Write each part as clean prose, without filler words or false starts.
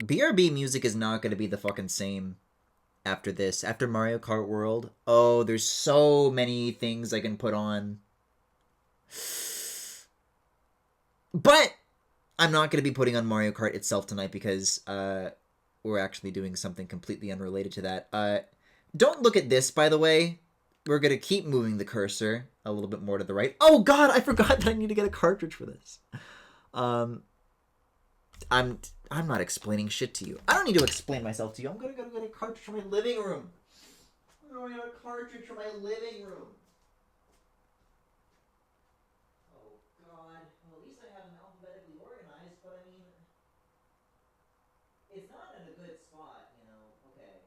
BRB music is not going to be the fucking same after this. After Mario Kart World. Oh, there's so many things I can put on. But I'm not going to be putting on Mario Kart itself tonight because we're actually doing something completely unrelated to that. Don't look at this, by the way. We're going to keep moving the cursor a little bit more to the right. Oh, God, I forgot that I need to get a cartridge for this. I'm not explaining shit to you. I don't need to explain myself to you. I'm going to go get a cartridge for my living room. I'm going to get a cartridge for my living room. Oh, God. Well, at least I have them alphabetically organized, but I mean, it's not in a good spot, you know. Okay.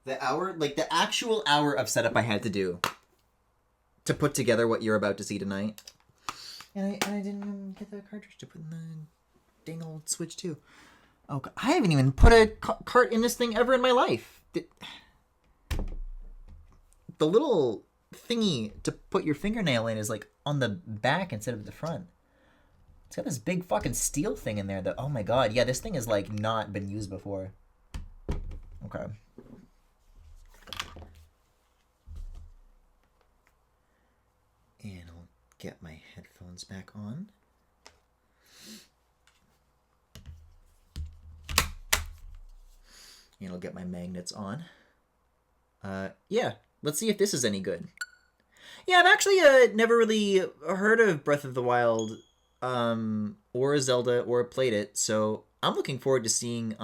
The hour, like the actual hour of setup I had to do to put together what you're about to see tonight. And I didn't even get the cartridge to put in the dang old Switch 2. Oh, God. I haven't even put a cart in this thing ever in my life. The little thingy to put your fingernail in is like on the back instead of the front. It's got this big fucking steel thing in there that, oh my God. Yeah, this thing has like not been used before. Okay. And I'll get my headphones back on. And I'll get my magnets on. Yeah, let's see if this is any good. Yeah, I've actually never really heard of Breath of the Wild or Zelda or played it, so I'm looking forward to seeing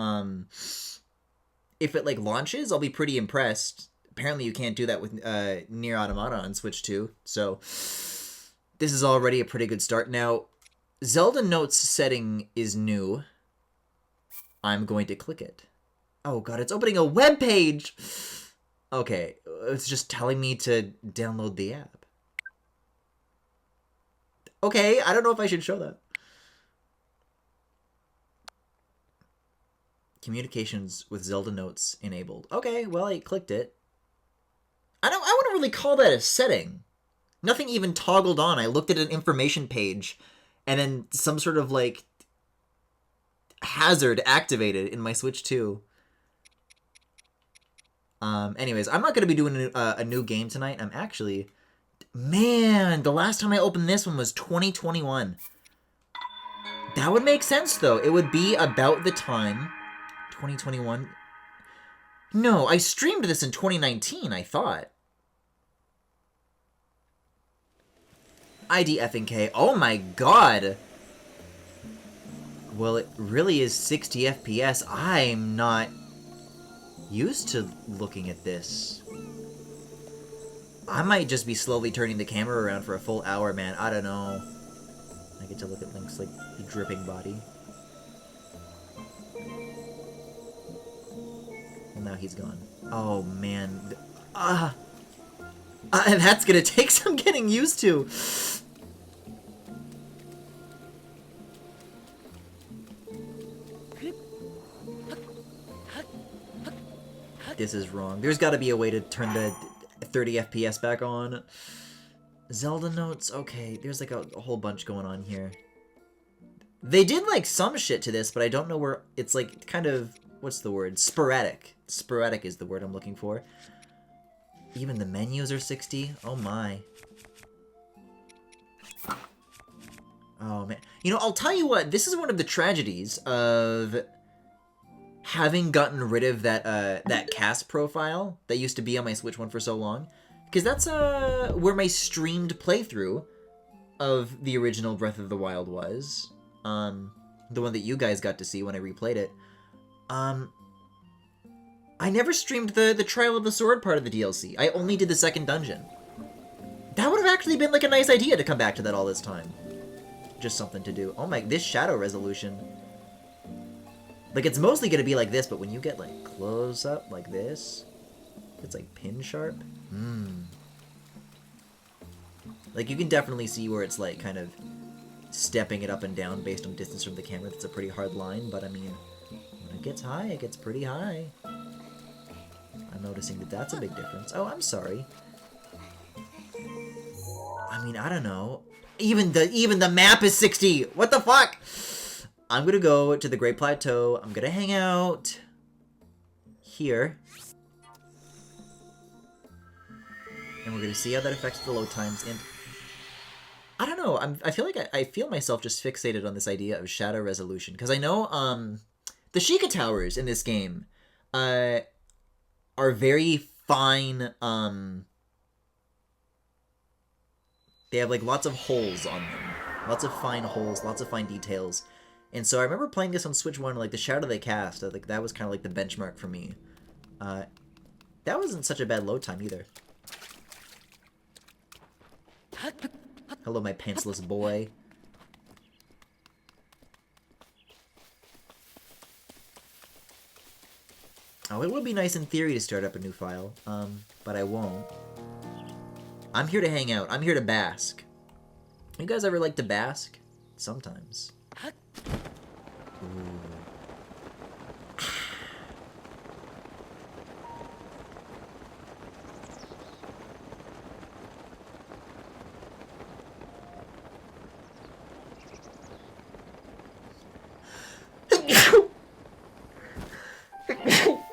if it like launches. I'll be pretty impressed. Apparently you can't do that with Nier Automata on Switch 2, so this is already a pretty good start. Now, Zelda Notes setting is new. I'm going to click it. Oh God, it's opening a web page! Okay, it's just telling me to download the app. Okay, I don't know if I should show that. Communications with Zelda Notes enabled. Okay, well, I clicked it. I wouldn't really call that a setting. Nothing even toggled on. I looked at an information page, and then some sort of, like, hazard activated in my Switch 2. Anyways, I'm not going to be doing a new game tonight. I'm actually... Man, the last time I opened this one was 2021. That would make sense, though. It would be about the time... 2021... No, I streamed this in 2019, I thought. ID effing K. Oh my God! Well, it really is 60 FPS. I'm not used to looking at this. I might just be slowly turning the camera around for a full hour, man. I don't know. I get to look at Link's, like, dripping body. Well, now he's gone. Oh, man. That's gonna take some getting used to. This is wrong. There's gotta be a way to turn the 30 FPS back on. Zelda Notes, okay, there's like a whole bunch going on here. They did like some shit to this, but I don't know where. It's like kind of, what's the word? Sporadic. Sporadic is the word I'm looking for. Even the menus are 60. Oh my. Oh man. You know, I'll tell you what, this is one of the tragedies of having gotten rid of that that cast profile that used to be on my Switch 1 for so long. Because that's where my streamed playthrough of the original Breath of the Wild was. The one that you guys got to see when I replayed it. I never streamed the Trial of the Sword part of the DLC. I only did the second dungeon. That would have actually been like a nice idea to come back to that all this time. Just something to do. Oh my, this shadow resolution. Like, it's mostly gonna be like this, but when you get, like, close up like this, it's like pin sharp. Like, you can definitely see where it's, like, kind of stepping it up and down based on distance from the camera. That's a pretty hard line, but I mean, when it gets high, it gets pretty high. not noticing that that's a big difference. Oh, I'm sorry. I mean, I don't know. Even the map is 60! What the fuck?! I'm gonna go to the Great Plateau. I'm gonna hang out here. And we're gonna see how that affects the load times. And I don't know. I feel like I feel myself just fixated on this idea of shadow resolution, because I know the Sheikah Towers in this game are very fine. They have like lots of holes on them, lots of fine holes, lots of fine details. And so I remember playing this on Switch 1, like the shadow they cast, like that was kind of like the benchmark for me. That wasn't such a bad load time either. Hello, my pantsless boy. Oh, it would be nice in theory to start up a new file, but I won't. I'm here to hang out. I'm here to bask. You guys ever like to bask? Sometimes. Ooh.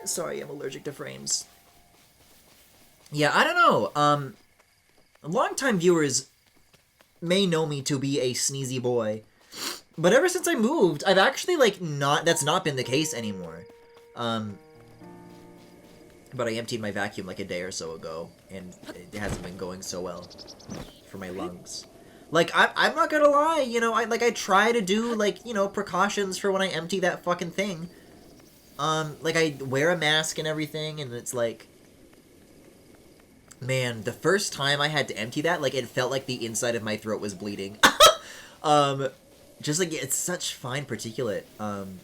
Sorry, I'm allergic to frames. Yeah, I don't know. Longtime viewers may know me to be a sneezy boy, but ever since I moved, I've actually, like, that's not been the case anymore. But I emptied my vacuum like a day or so ago, and it hasn't been going so well for my lungs. Like, I'm not gonna lie, you know, I try to do, like, you know, precautions for when I empty that fucking thing. Like, I wear a mask and everything, and it's like, man, the first time I had to empty that, like, it felt like the inside of my throat was bleeding. Just, like, it's such fine particulate, and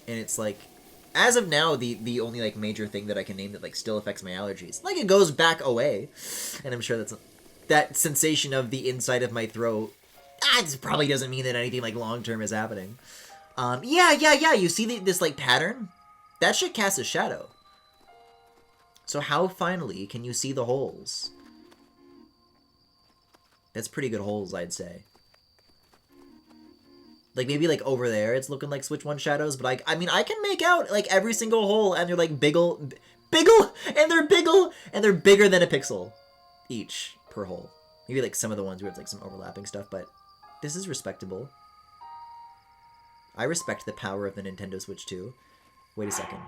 it's, like, as of now, the only, like, major thing that I can name that, like, still affects my allergies. Like, it goes back away, and I'm sure that sensation of the inside of my throat, it probably doesn't mean that anything, like, long-term is happening. Yeah, you see this, like, pattern? That shit casts a shadow. So how finally can you see the holes? That's pretty good holes, I'd say. Like, maybe, like, over there it's looking like Switch 1 shadows, but, like, I mean, I can make out, like, every single hole, and they're, like, bigger than a pixel each per hole. Maybe, like, some of the ones where it's, like, some overlapping stuff, but this is respectable. I respect the power of the Nintendo Switch 2. Wait a second.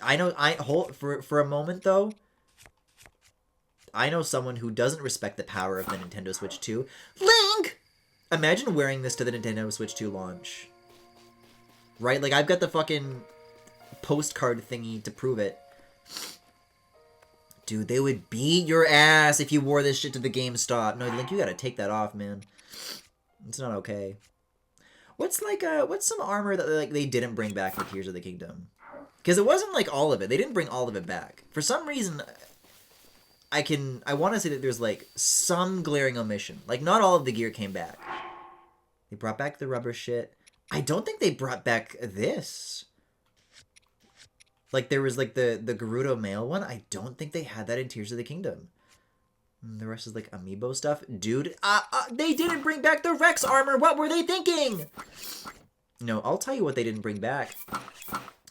I know, for a moment, though, I know someone who doesn't respect the power of the Nintendo Switch 2. Link! Imagine wearing this to the Nintendo Switch 2 launch. Right? Like, I've got the fucking postcard thingy to prove it. Dude, they would beat your ass if you wore this shit to the GameStop. No, Link, you gotta take that off, man. It's not okay. What's some armor that like they didn't bring back for Tears of the Kingdom? Because it wasn't like all of it. They didn't bring all of it back. For some reason, I want to say that there's like some glaring omission. Like not all of the gear came back. They brought back the rubber shit. I don't think they brought back this. Like there was like the Gerudo male one. I don't think they had that in Tears of the Kingdom. The rest is like amiibo stuff. Dude, they didn't bring back the Rex armor. What were they thinking? No, I'll tell you what they didn't bring back.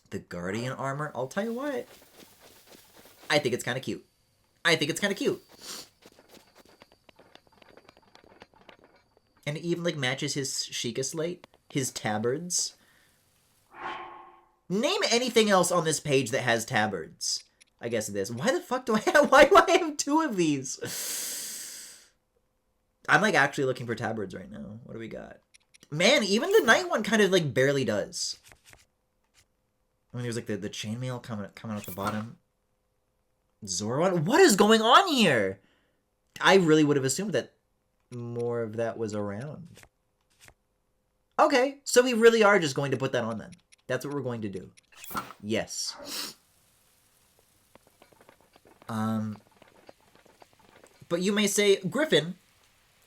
The Guardian armor. I'll tell you what. I think it's kind of cute. And it even like matches his Sheikah slate. His tabards. Name anything else on this page that has tabards. I guess it is. Why the fuck do I have... Why do I have two of these? I'm, like, actually looking for tabards right now. What do we got? Man, even the night one kind of, like, barely does. I mean, there's, like, the chainmail coming out the bottom. Zora one? What is going on here? I really would have assumed that more of that was around. Okay, so we really are just going to put that on, then. That's what we're going to do. Yes. But you may say, Griffin,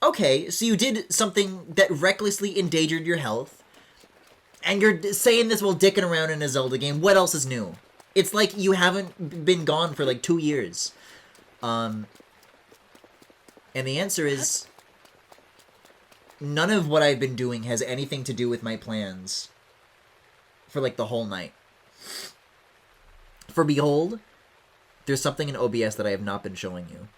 okay, so you did something that recklessly endangered your health, and you're saying this while dicking around in a Zelda game. What else is new? It's like you haven't been gone for like 2 years. And the answer is none of what I've been doing has anything to do with my plans for like the whole night. For Behold, there's something in OBS that I have not been showing you.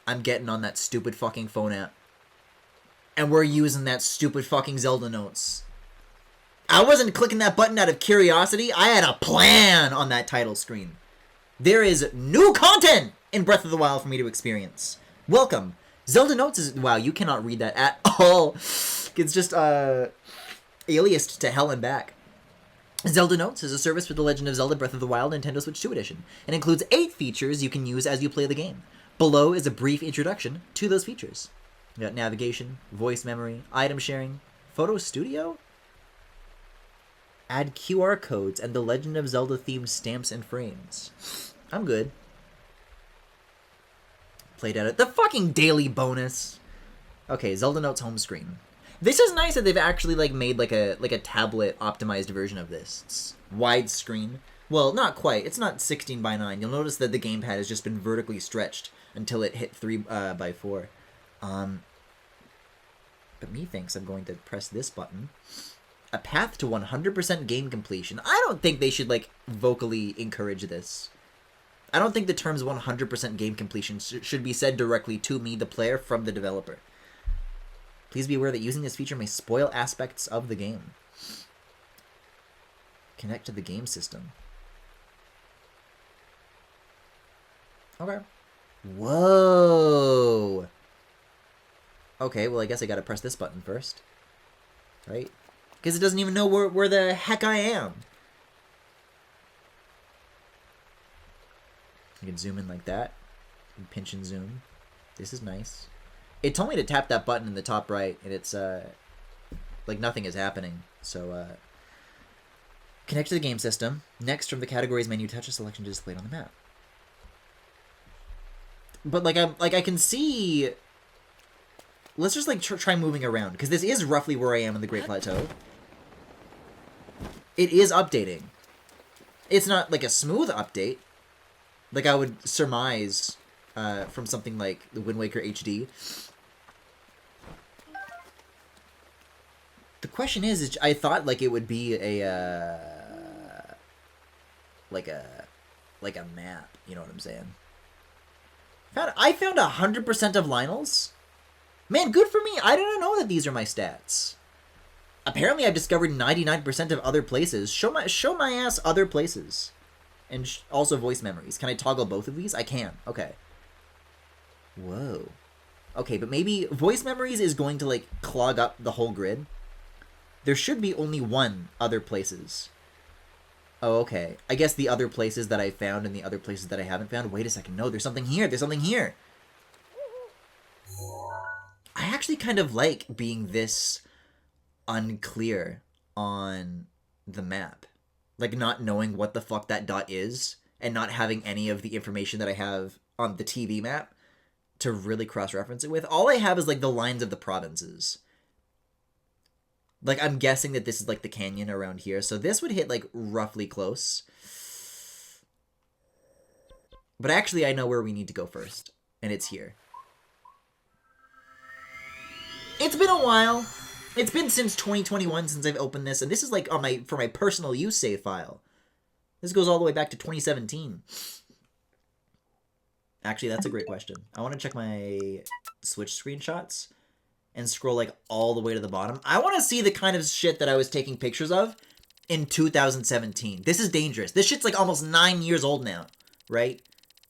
I'm getting on that stupid fucking phone app. And we're using that stupid fucking Zelda notes. I wasn't clicking that button out of curiosity. I had a plan on that title screen. There is new content in Breath of the Wild for me to experience. Welcome. Zelda Notes is... Wow, you cannot read that at all. It's just, aliased to hell and back. Zelda Notes is a service for The Legend of Zelda Breath of the Wild Nintendo Switch 2 Edition. It includes 8 features you can use as you play the game. Below is a brief introduction to those features. You got navigation, voice memory, item sharing, photo studio? Add QR codes and The Legend of Zelda themed stamps and frames. I'm good. Played at it. The fucking daily bonus. Okay, Zelda Notes home screen. This is nice that they've actually like made like a tablet optimized version of this. It's widescreen. Well, not quite. It's not 16:9. You'll notice that the gamepad has just been vertically stretched until it hit 3:4. But methinks I'm going to press this button. A path to 100% game completion. I don't think they should like vocally encourage this. I don't think the terms 100% game completion should be said directly to me, the player, from the developer. Please be aware that using this feature may spoil aspects of the game. Connect to the game system. Okay. Whoa! Okay, well I guess I gotta press this button first. Right? Because it doesn't even know where the heck I am. You can zoom in like that. You can pinch and zoom. This is nice. It told me to tap that button in the top right, and it's, like nothing is happening. So, connect to the game system. Next, from the categories menu, touch a selection to display it on the map. But, I can see... Let's just, try moving around, because this is roughly where I am in the Great Plateau. It is updating. It's not, a smooth update. Like I would surmise from something like the Wind Waker HD. The question is I thought it would be a like a map. You know what I'm saying? I found 100% of Lionel's. Man, good for me. I didn't know that these are my stats. Apparently, I've discovered 99% of other places. Show my ass other places. And also voice memories. Can I toggle both of these? I can. Okay. Whoa. Okay, but maybe voice memories is going to, clog up the whole grid. There should be only one other places. Oh, okay. I guess the other places that I found and the other places that I haven't found. Wait a second. No, there's something here. There's something here. I actually kind of like being this unclear on the map. Not knowing what the fuck that dot is, and not having any of the information that I have on the TV map to really cross-reference it with. All I have is, the lines of the provinces. I'm guessing that this is, the canyon around here, so this would hit, roughly close. But actually, I know where we need to go first, and it's here. It's been a while. It's been since 2021 since I've opened this, and this is on for my personal use save file. This goes all the way back to 2017. Actually, that's a great question. I want to check my Switch screenshots and scroll all the way to the bottom. I want to see the kind of shit that I was taking pictures of in 2017. This is dangerous. This shit's almost 9 years old now, right?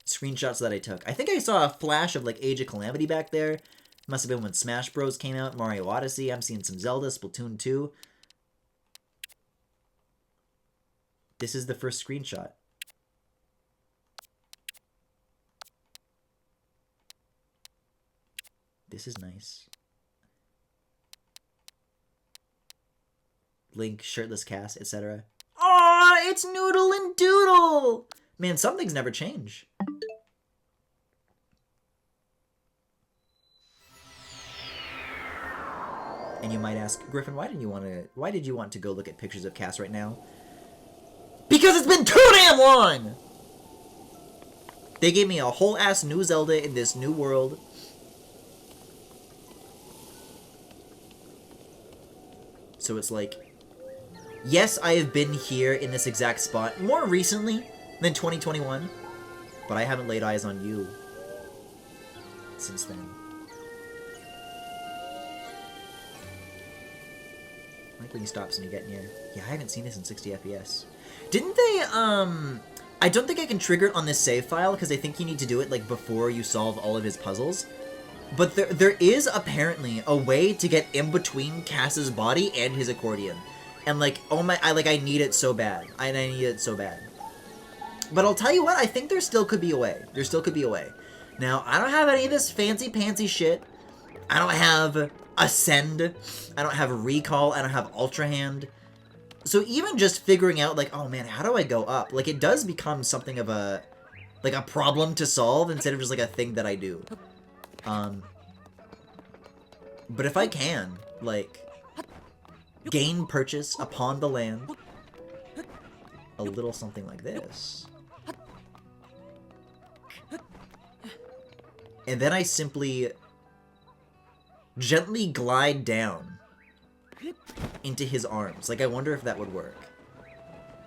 Screenshots that I took. I think I saw a flash of Age of Calamity back there. Must have been when Smash Bros. Came out, Mario Odyssey. I'm seeing some Zelda, Splatoon 2. This is the first screenshot. This is nice. Link, shirtless Cass, etc. Aw, it's Noodle and Doodle! Man, some things never change. And you might ask, Griffin, why did you want to go look at pictures of Cass right now? Because it's been too damn long! They gave me a whole ass new Zelda in this new world. So it's like, yes, I have been here in this exact spot more recently than 2021, but I haven't laid eyes on you since then. I like when he stops and you get near. Yeah, I haven't seen this in 60 FPS. Didn't they, I don't think I can trigger it on this save file, because I think you need to do it, like, before you solve all of his puzzles. But there is, apparently, a way to get in between Cass's body and his accordion. And, like, oh my, I need it so bad. I need it so bad. But I'll tell you what, I think there still could be a way. There still could be a way. Now, I don't have any of this fancy-pantsy shit. I don't have Ascend. I don't have Recall. I don't have Ultra Hand. So even just figuring out, like, oh man, how do I go up? Like, it does become something of a, like, a problem to solve instead of just, like, a thing that I do. But if I can, like, gain purchase upon the land, a little something like this. And then I simply gently glide down into his arms. Like, I wonder if that would work.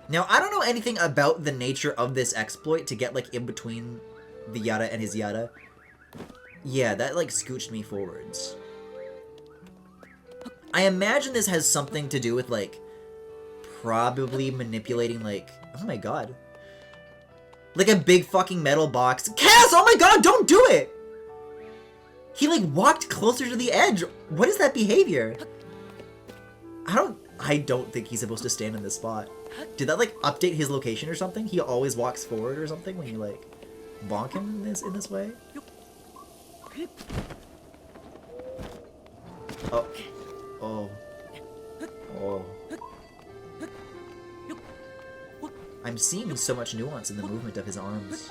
Now, I don't know anything about the nature of this exploit to get, like, in between the Yada and his Yada. Yeah, that, like, scooched me forwards. I imagine this has something to do with, like, probably manipulating, like, oh my god. Like a big fucking metal box. Cass, oh my god, don't do it! He, like, walked closer to the edge. What is that behavior? I don't think he's supposed to stand in this spot. Did that, like, update his location or something? He always walks forward or something when you, like, bonk him in this way? Oh. Oh. Oh. I'm seeing so much nuance in the movement of his arms.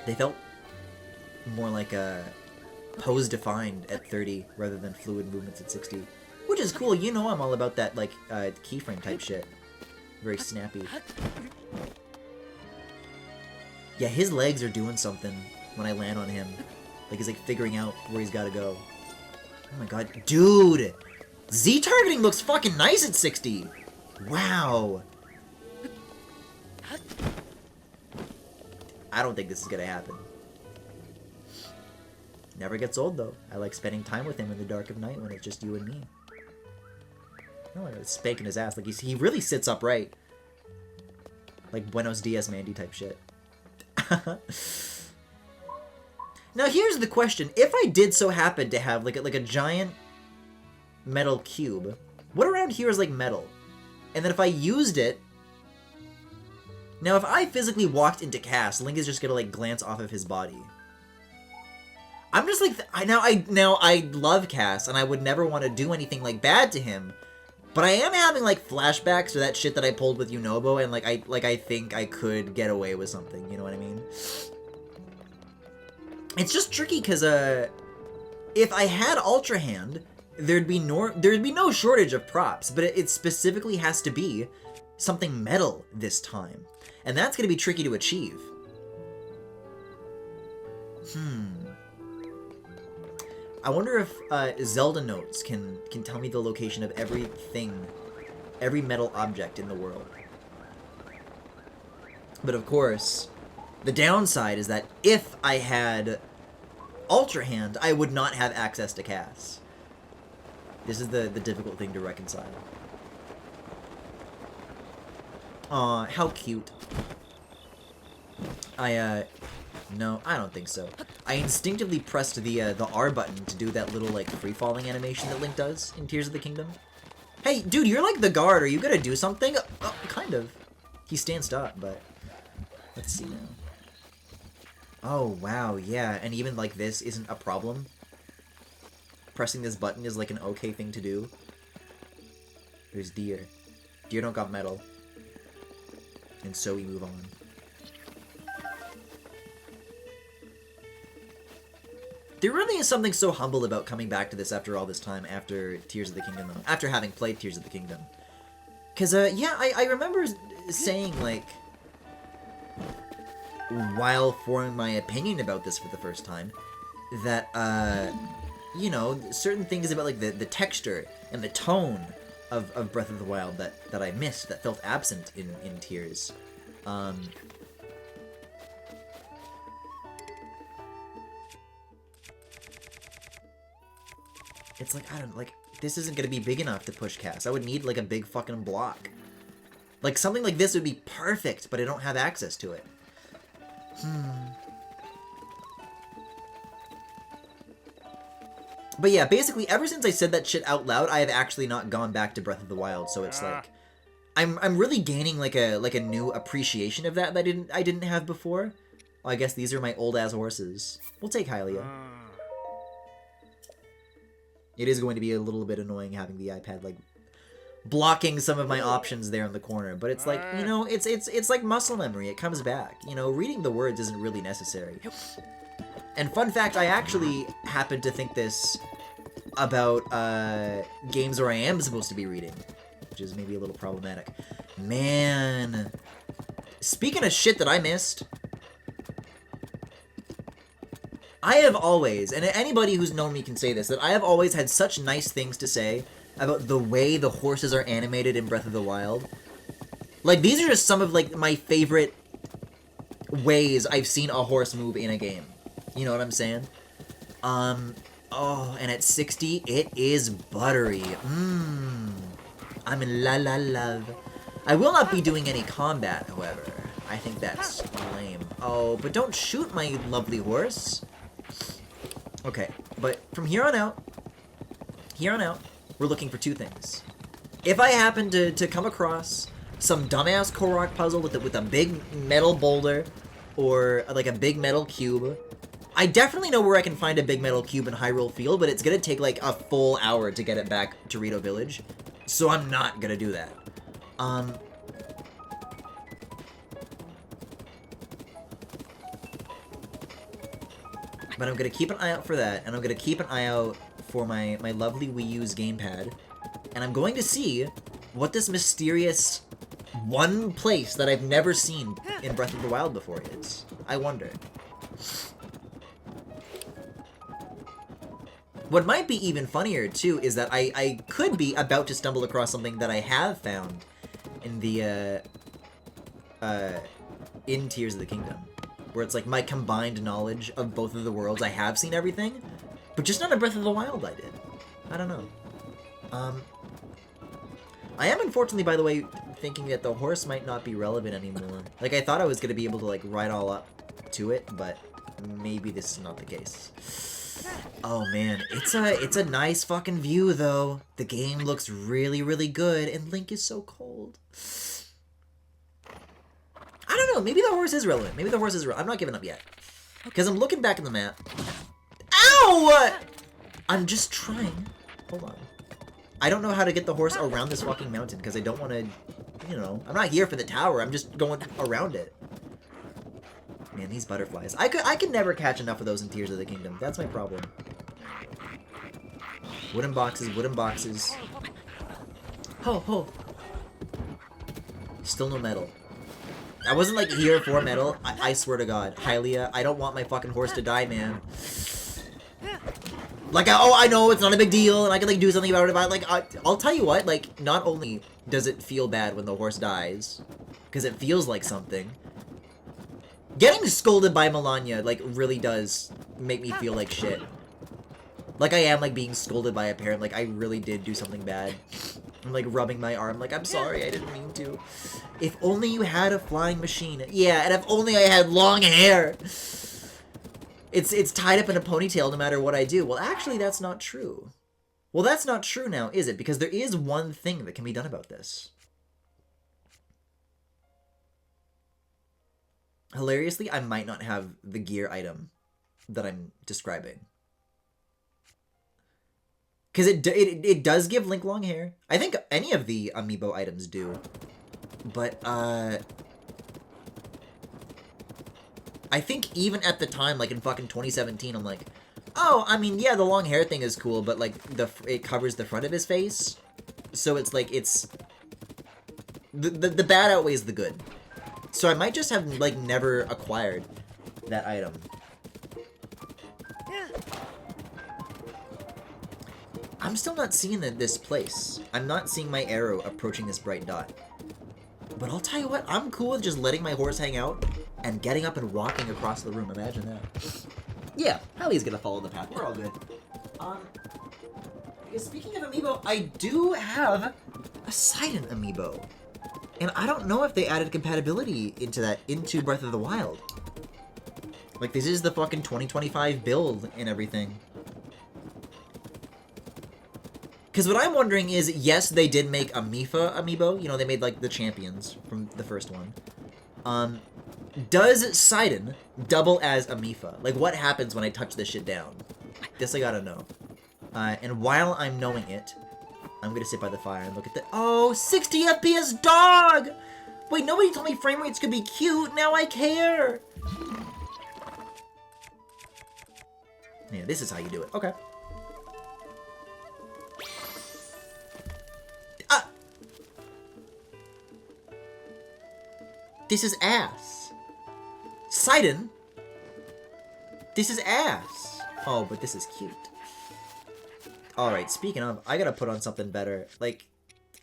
They felt more like a pose defined at 30 rather than fluid movements at 60. Which is cool, you know I'm all about that, like, keyframe type shit. Very snappy. Yeah, his legs are doing something when I land on him. Like, he's, like, figuring out where he's gotta go. Oh my god. Dude! Z-targeting looks fucking nice at 60! Wow! I don't think this is gonna happen. Never gets old, though. I like spending time with him in the dark of night when it's just you and me. Oh, it's spanking his ass. Like, he really sits upright. Like Buenos Dias Mandy type shit. Now, here's the question. If I did so happen to have, like a giant metal cube, what around here is, like, metal? And then if I used it... Now, if I physically walked into Cass, Link is just gonna, like, glance off of his body. I'm just like, now I love Cass, and I would never want to do anything, like, bad to him. But I am having, like, flashbacks to that shit that I pulled with Yunobo, and, like, I think I could get away with something, you know what I mean? It's just tricky, because, if I had Ultra Hand, there'd be no shortage of props, but it specifically has to be something metal this time. And that's gonna be tricky to achieve. I wonder if Zelda notes can tell me the location of everything, every metal object in the world. But of course, the downside is that if I had Ultra Hand, I would not have access to Cass. This is the difficult thing to reconcile. Aw, how cute. No, I don't think so. I instinctively pressed the R button to do that little, like, free-falling animation that Link does in Tears of the Kingdom. Hey, dude, you're like the guard. Are you gonna do something? Oh, kind of. He stands up, but... Let's see now. Oh, wow, yeah, and even, like, this isn't a problem? Pressing this button is, like, an okay thing to do? There's Deer. Deer don't got metal. And so we move on. There really is something so humble about coming back to this after all this time, after Tears of the Kingdom, though. After having played Tears of the Kingdom. Because, yeah, I remember saying, like, while forming my opinion about this for the first time, that, you know, certain things about, like, the texture and the tone of Breath of the Wild that I missed, that felt absent in Tears. It's like, I don't, like, this isn't gonna be big enough to push Cass. I would need, like, a big fucking block. Like, something like this would be perfect, but I don't have access to it. But yeah, basically, ever since I said that shit out loud, I have actually not gone back to Breath of the Wild, so it's like... I'm really gaining, like a new appreciation of that I didn't have before. Well, I guess these are my old-ass horses. We'll take Hylia. It is going to be a little bit annoying having the iPad, like, blocking some of my options there in the corner. But it's like, you know, it's like muscle memory. It comes back. You know, reading the words isn't really necessary. And fun fact, I actually happened to think this about games where I am supposed to be reading, which is maybe a little problematic. Man. Speaking of shit that I missed... I have always, and anybody who's known me can say this, that I have always had such nice things to say about the way the horses are animated in Breath of the Wild. Like, these are just some of, like, my favorite ways I've seen a horse move in a game. You know what I'm saying? Oh, and at 60, it is buttery. I'm in la love. I will not be doing any combat, however. I think that's lame. Oh, but don't shoot my lovely horse. Okay, but from here on out, we're looking for two things. If I happen to come across some dumbass Korok puzzle with a big metal boulder, or like a big metal cube, I definitely know where I can find a big metal cube in Hyrule Field, but it's gonna take like a full hour to get it back to Rito Village, so I'm not gonna do that. But I'm going to keep an eye out for that, and I'm going to keep an eye out for my lovely Wii U's gamepad. And I'm going to see what this mysterious one place that I've never seen in Breath of the Wild before is. I wonder. What might be even funnier, too, is that I could be about to stumble across something that I have found in the, in Tears of the Kingdom. Where it's like my combined knowledge of both of the worlds. I have seen everything, but just not in Breath of the Wild I did. I don't know. I am unfortunately, by the way, thinking that the horse might not be relevant anymore. Like, I thought I was going to be able to, like, ride all up to it, but maybe this is not the case. Oh, man. It's a nice fucking view, though. The game looks really, really good, and Link is so cold. I don't know, maybe the horse is relevant. Maybe the horse is relevant. I'm not giving up yet. Because I'm looking back at the map. Ow! I'm just trying. Hold on. I don't know how to get the horse around this fucking mountain, because I don't want to, you know, I'm not here for the tower. I'm just going around it. Man, these butterflies. I could never catch enough of those in Tears of the Kingdom. That's my problem. Wooden boxes, wooden boxes. Ho. Still no metal. I wasn't, like, here for metal. I swear to God. Hylia, I don't want my fucking horse to die, man. Like, I know it's not a big deal, and I can, like, do something about it, but, like, I'll tell you what, like, not only does it feel bad when the horse dies, because it feels like something, getting scolded by Melania, like, really does make me feel like shit. Like, I am, like, being scolded by a parent, like, I really did do something bad. I'm, like, rubbing my arm, like, I'm sorry, I didn't mean to. If only you had a flying machine. Yeah, and if only I had long hair. It's tied up in a ponytail no matter what I do. Well, actually, that's not true. Well, that's not true now, is it? Because there is one thing that can be done about this. Hilariously, I might not have the gear item that I'm describing. Because it does give Link long hair. I think any of the amiibo items do. But, I think even at the time, like in fucking 2017, I'm like, Oh, I mean, yeah, the long hair thing is cool, but, like, it covers the front of his face. So it's, like, it's... The bad outweighs the good. So I might just have, like, never acquired that item. I'm still not seeing this place. I'm not seeing my arrow approaching this bright dot. But I'll tell you what, I'm cool with just letting my horse hang out and getting up and walking across the room. Imagine that. Yeah, Hallie's gonna follow the path. We're all good. Speaking of amiibo, I do have a Sidon amiibo. And I don't know if they added compatibility into Breath of the Wild. Like, this is the fucking 2025 build and everything. Because what I'm wondering is, yes, they did make a Mipha amiibo. You know, they made, like, the champions from the first one. Does Sidon double as a Mipha? Like, what happens when I touch this shit down? This I gotta know. And while I'm knowing it, I'm gonna sit by the fire and look at the... Oh, 60 FPS dog! Wait, nobody told me frame rates could be cute. Now I care. Yeah, this is how you do it. Okay. This is ass. Sidon? This is ass. Oh, but this is cute. Alright, speaking of, I gotta put on something better. Like,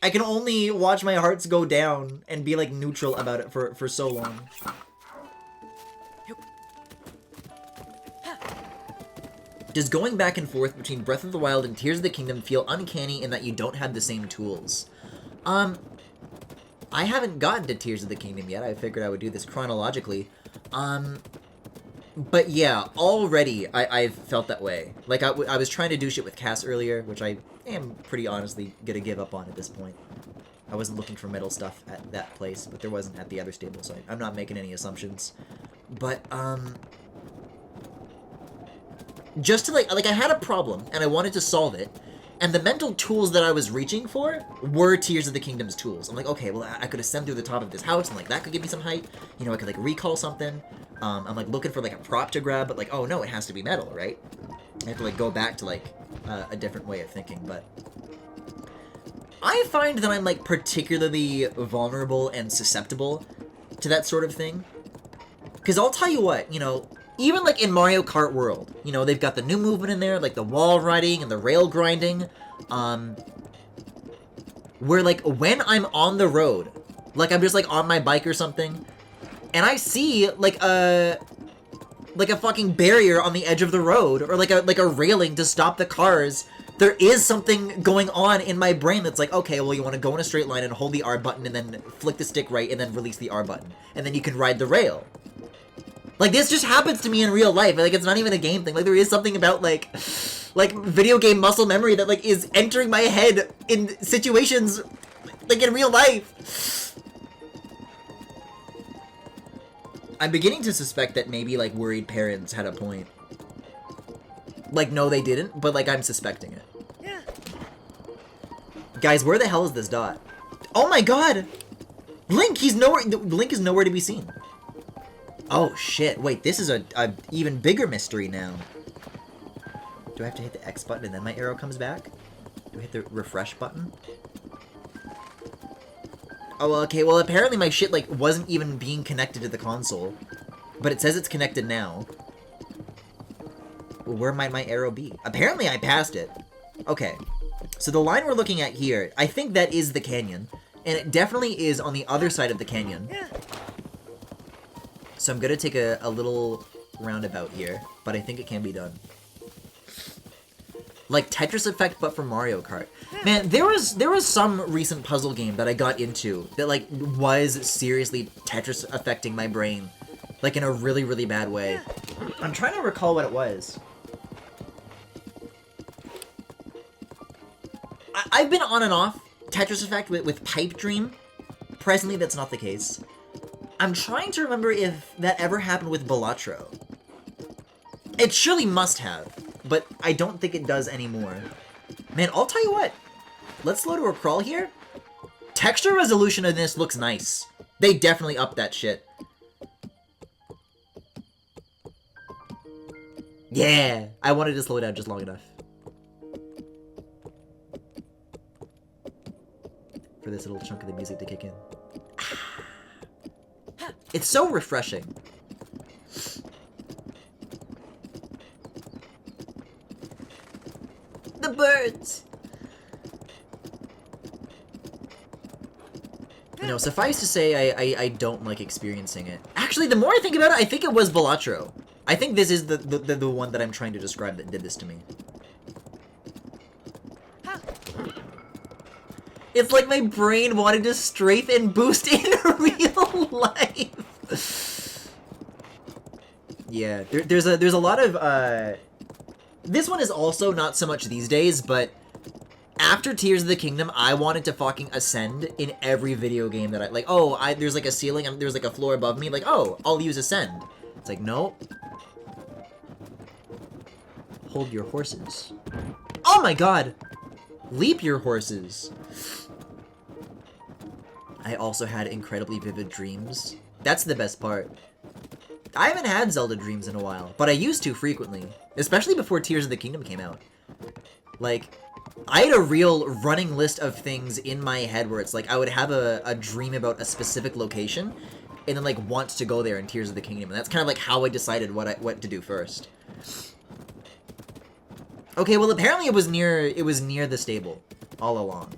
I can only watch my hearts go down and be, like, neutral about it for so long. Does going back and forth between Breath of the Wild and Tears of the Kingdom feel uncanny in that you don't have the same tools? I haven't gotten to Tears of the Kingdom yet. I figured I would do this chronologically. But yeah, already I've felt that way. Like, I was trying to do shit with Cass earlier, which I am pretty honestly gonna give up on at this point. I wasn't looking for metal stuff at that place, but there wasn't at the other stable, so I'm not making any assumptions. But, just to, like, I had a problem, and I wanted to solve it, and the mental tools that I was reaching for were Tears of the Kingdom's tools. I'm like, okay, well, I could ascend through the top of this house, and, like, that could give me some height. You know, I could, like, recall something. I'm, like, looking for, like, a prop to grab, but, like, oh, no, it has to be metal, right? I have to, like, go back to, like, a different way of thinking, but... I find that I'm, like, particularly vulnerable and susceptible to that sort of thing. Because I'll tell you what, you know, even, like, in Mario Kart World, you know, they've got the new movement in there, like the wall riding and the rail grinding, where, like, when I'm on the road, like, I'm just, like, on my bike or something, and I see, like a fucking barrier on the edge of the road, or, like a railing to stop the cars, there is something going on in my brain that's like, okay, well, you want to go in a straight line and hold the R button and then flick the stick right and then release the R button, and then you can ride the rail. Like, this just happens to me in real life. Like, it's not even a game thing. Like, there is something about, like, video game muscle memory that, like, is entering my head in situations, like, in real life. I'm beginning to suspect that maybe, like, worried parents had a point. Like, no, they didn't, but, like, I'm suspecting it. Yeah. Guys, where the hell is this dot? Oh my god! Link, he's nowhere- Link is nowhere to be seen. Oh, shit. Wait, this is a even bigger mystery now. Do I have to hit the X button and then my arrow comes back? Do I hit the refresh button? Oh, okay, well, apparently my shit, like, wasn't even being connected to the console. But it says it's connected now. Well, where might my arrow be? Apparently I passed it. Okay. So the line we're looking at here, I think that is the canyon. And it definitely is on the other side of the canyon. So I'm gonna take a little roundabout here, but I think it can be done. Like Tetris Effect, but for Mario Kart. Man, there was some recent puzzle game that I got into that, like, was seriously Tetris affecting my brain. Like, in a really, really bad way. I'm trying to recall what it was. I've been on and off Tetris Effect with Pipe Dream. Presently, that's not the case. I'm trying to remember if that ever happened with Balatro. It surely must have, but I don't think it does anymore. Man, I'll tell you what. Let's slow to a crawl here. Texture resolution in this looks nice. They definitely upped that shit. Yeah! I wanted to slow down just long enough. For this little chunk of the music to kick in. It's so refreshing. The birds! You know, suffice to say, I don't like experiencing it. Actually, the more I think about it, I think it was Balatro. I think this is the one that I'm trying to describe that did this to me. It's like my brain wanted to strafe and boost in real life. Yeah, there's a lot of, this one is also not so much these days, but after Tears of the Kingdom, I wanted to fucking ascend in every video game that like, oh, there's like a ceiling, there's like a floor above me, like, oh, I'll use ascend. It's like, nope. Hold your horses. Oh my god! Leap your horses. I also had incredibly vivid dreams. That's the best part. I haven't had Zelda dreams in a while, but I used to frequently. Especially before Tears of the Kingdom came out. Like, I had a real running list of things in my head where it's like, I would have a dream about a specific location, and then like want to go there in Tears of the Kingdom, and that's kind of like how I decided what to do first. Okay, well apparently it was near the stable all along.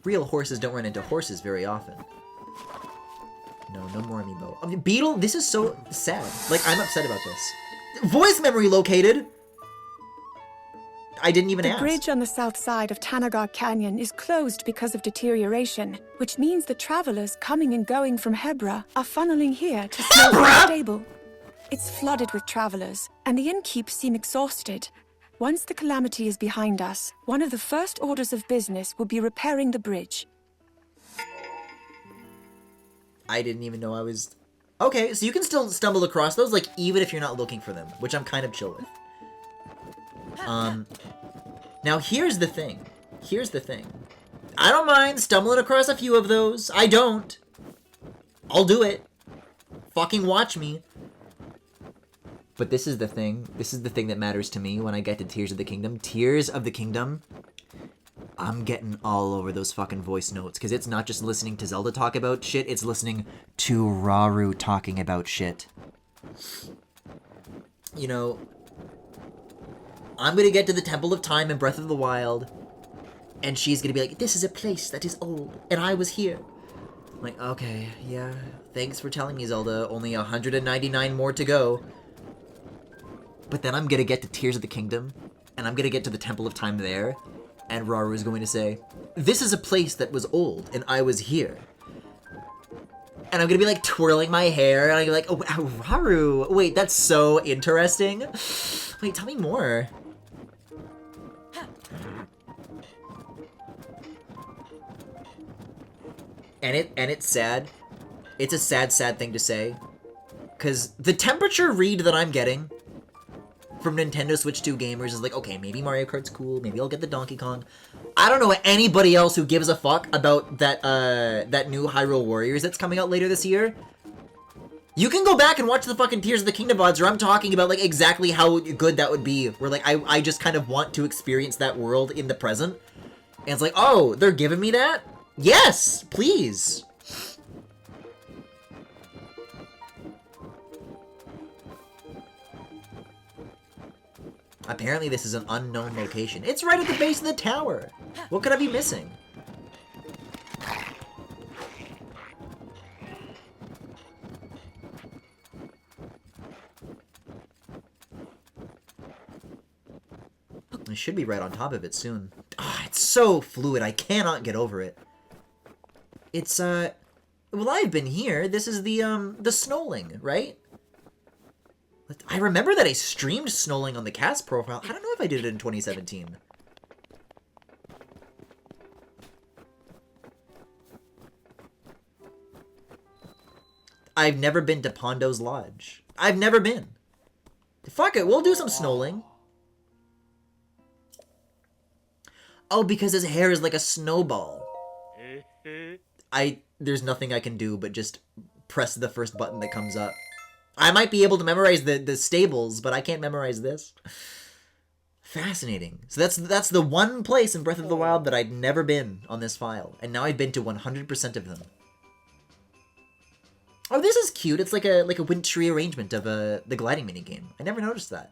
Real horses don't run into horses very often. No more amiibo. I mean, Beetle, this is so sad. Like, I'm upset about this. Voice memory located! I didn't even ask. The bridge on the south side of Tanagar Canyon is closed because of deterioration, which means the travelers coming and going from Hebra are funneling here to Snowbird Stable. It's flooded with travelers, and the innkeeps seem exhausted. Once the calamity is behind us, one of the first orders of business will be repairing the bridge. I didn't even know I was... Okay, so you can still stumble across those, like, even if you're not looking for them, which I'm kind of chill with. Now here's the thing. Here's the thing. I don't mind stumbling across a few of those. I don't. I'll do it. Fucking watch me. But this is the thing. This is the thing that matters to me when I get to Tears of the Kingdom. Tears of the Kingdom... I'm getting all over those fucking voice notes, because it's not just listening to Zelda talk about shit, it's listening to Rauru talking about shit. You know, I'm gonna get to the Temple of Time in Breath of the Wild, and she's gonna be like, this is a place that is old, and I was here. I'm like, okay, yeah, thanks for telling me, Zelda, only 199 more to go. But then I'm gonna get to Tears of the Kingdom, and I'm gonna get to the Temple of Time there, and Rauru is going to say, this is a place that was old, and I was here. And I'm gonna be like twirling my hair, and I'm gonna be like, oh, wow, Rauru, wait, that's so interesting. Wait, tell me more. And it's sad. It's a sad thing to say. Because the temperature read that I'm getting from Nintendo Switch 2 gamers is like, okay, maybe Mario Kart's cool, maybe I'll get the Donkey Kong. I don't know anybody else who gives a fuck about that new Hyrule Warriors that's coming out later this year. You can go back and watch the fucking Tears of the Kingdom VODs where I'm talking about, like, exactly how good that would be. Where, like, I just kind of want to experience that world in the present. And it's like, oh, they're giving me that? Yes! Please! Apparently this is an unknown location. It's right at the base of the tower! What could I be missing? I should be right on top of it soon. Ah, it's so fluid, I cannot get over it. It's, well, I've been here. This is the Snowling, right? I remember that I streamed Snowling on the cast profile. I don't know if I did it in 2017. I've never been to Pondo's Lodge. I've never been. Fuck it, we'll do some Snowling. Oh, because his hair is like a snowball. there's nothing I can do but just press the first button that comes up. I might be able to memorize the stables, but I can't memorize this. Fascinating. So that's the one place in Breath of the Wild that I'd never been on this file, and now I've been to 100% of them. Oh, this is cute. It's like a wintry arrangement of the gliding minigame. I never noticed that.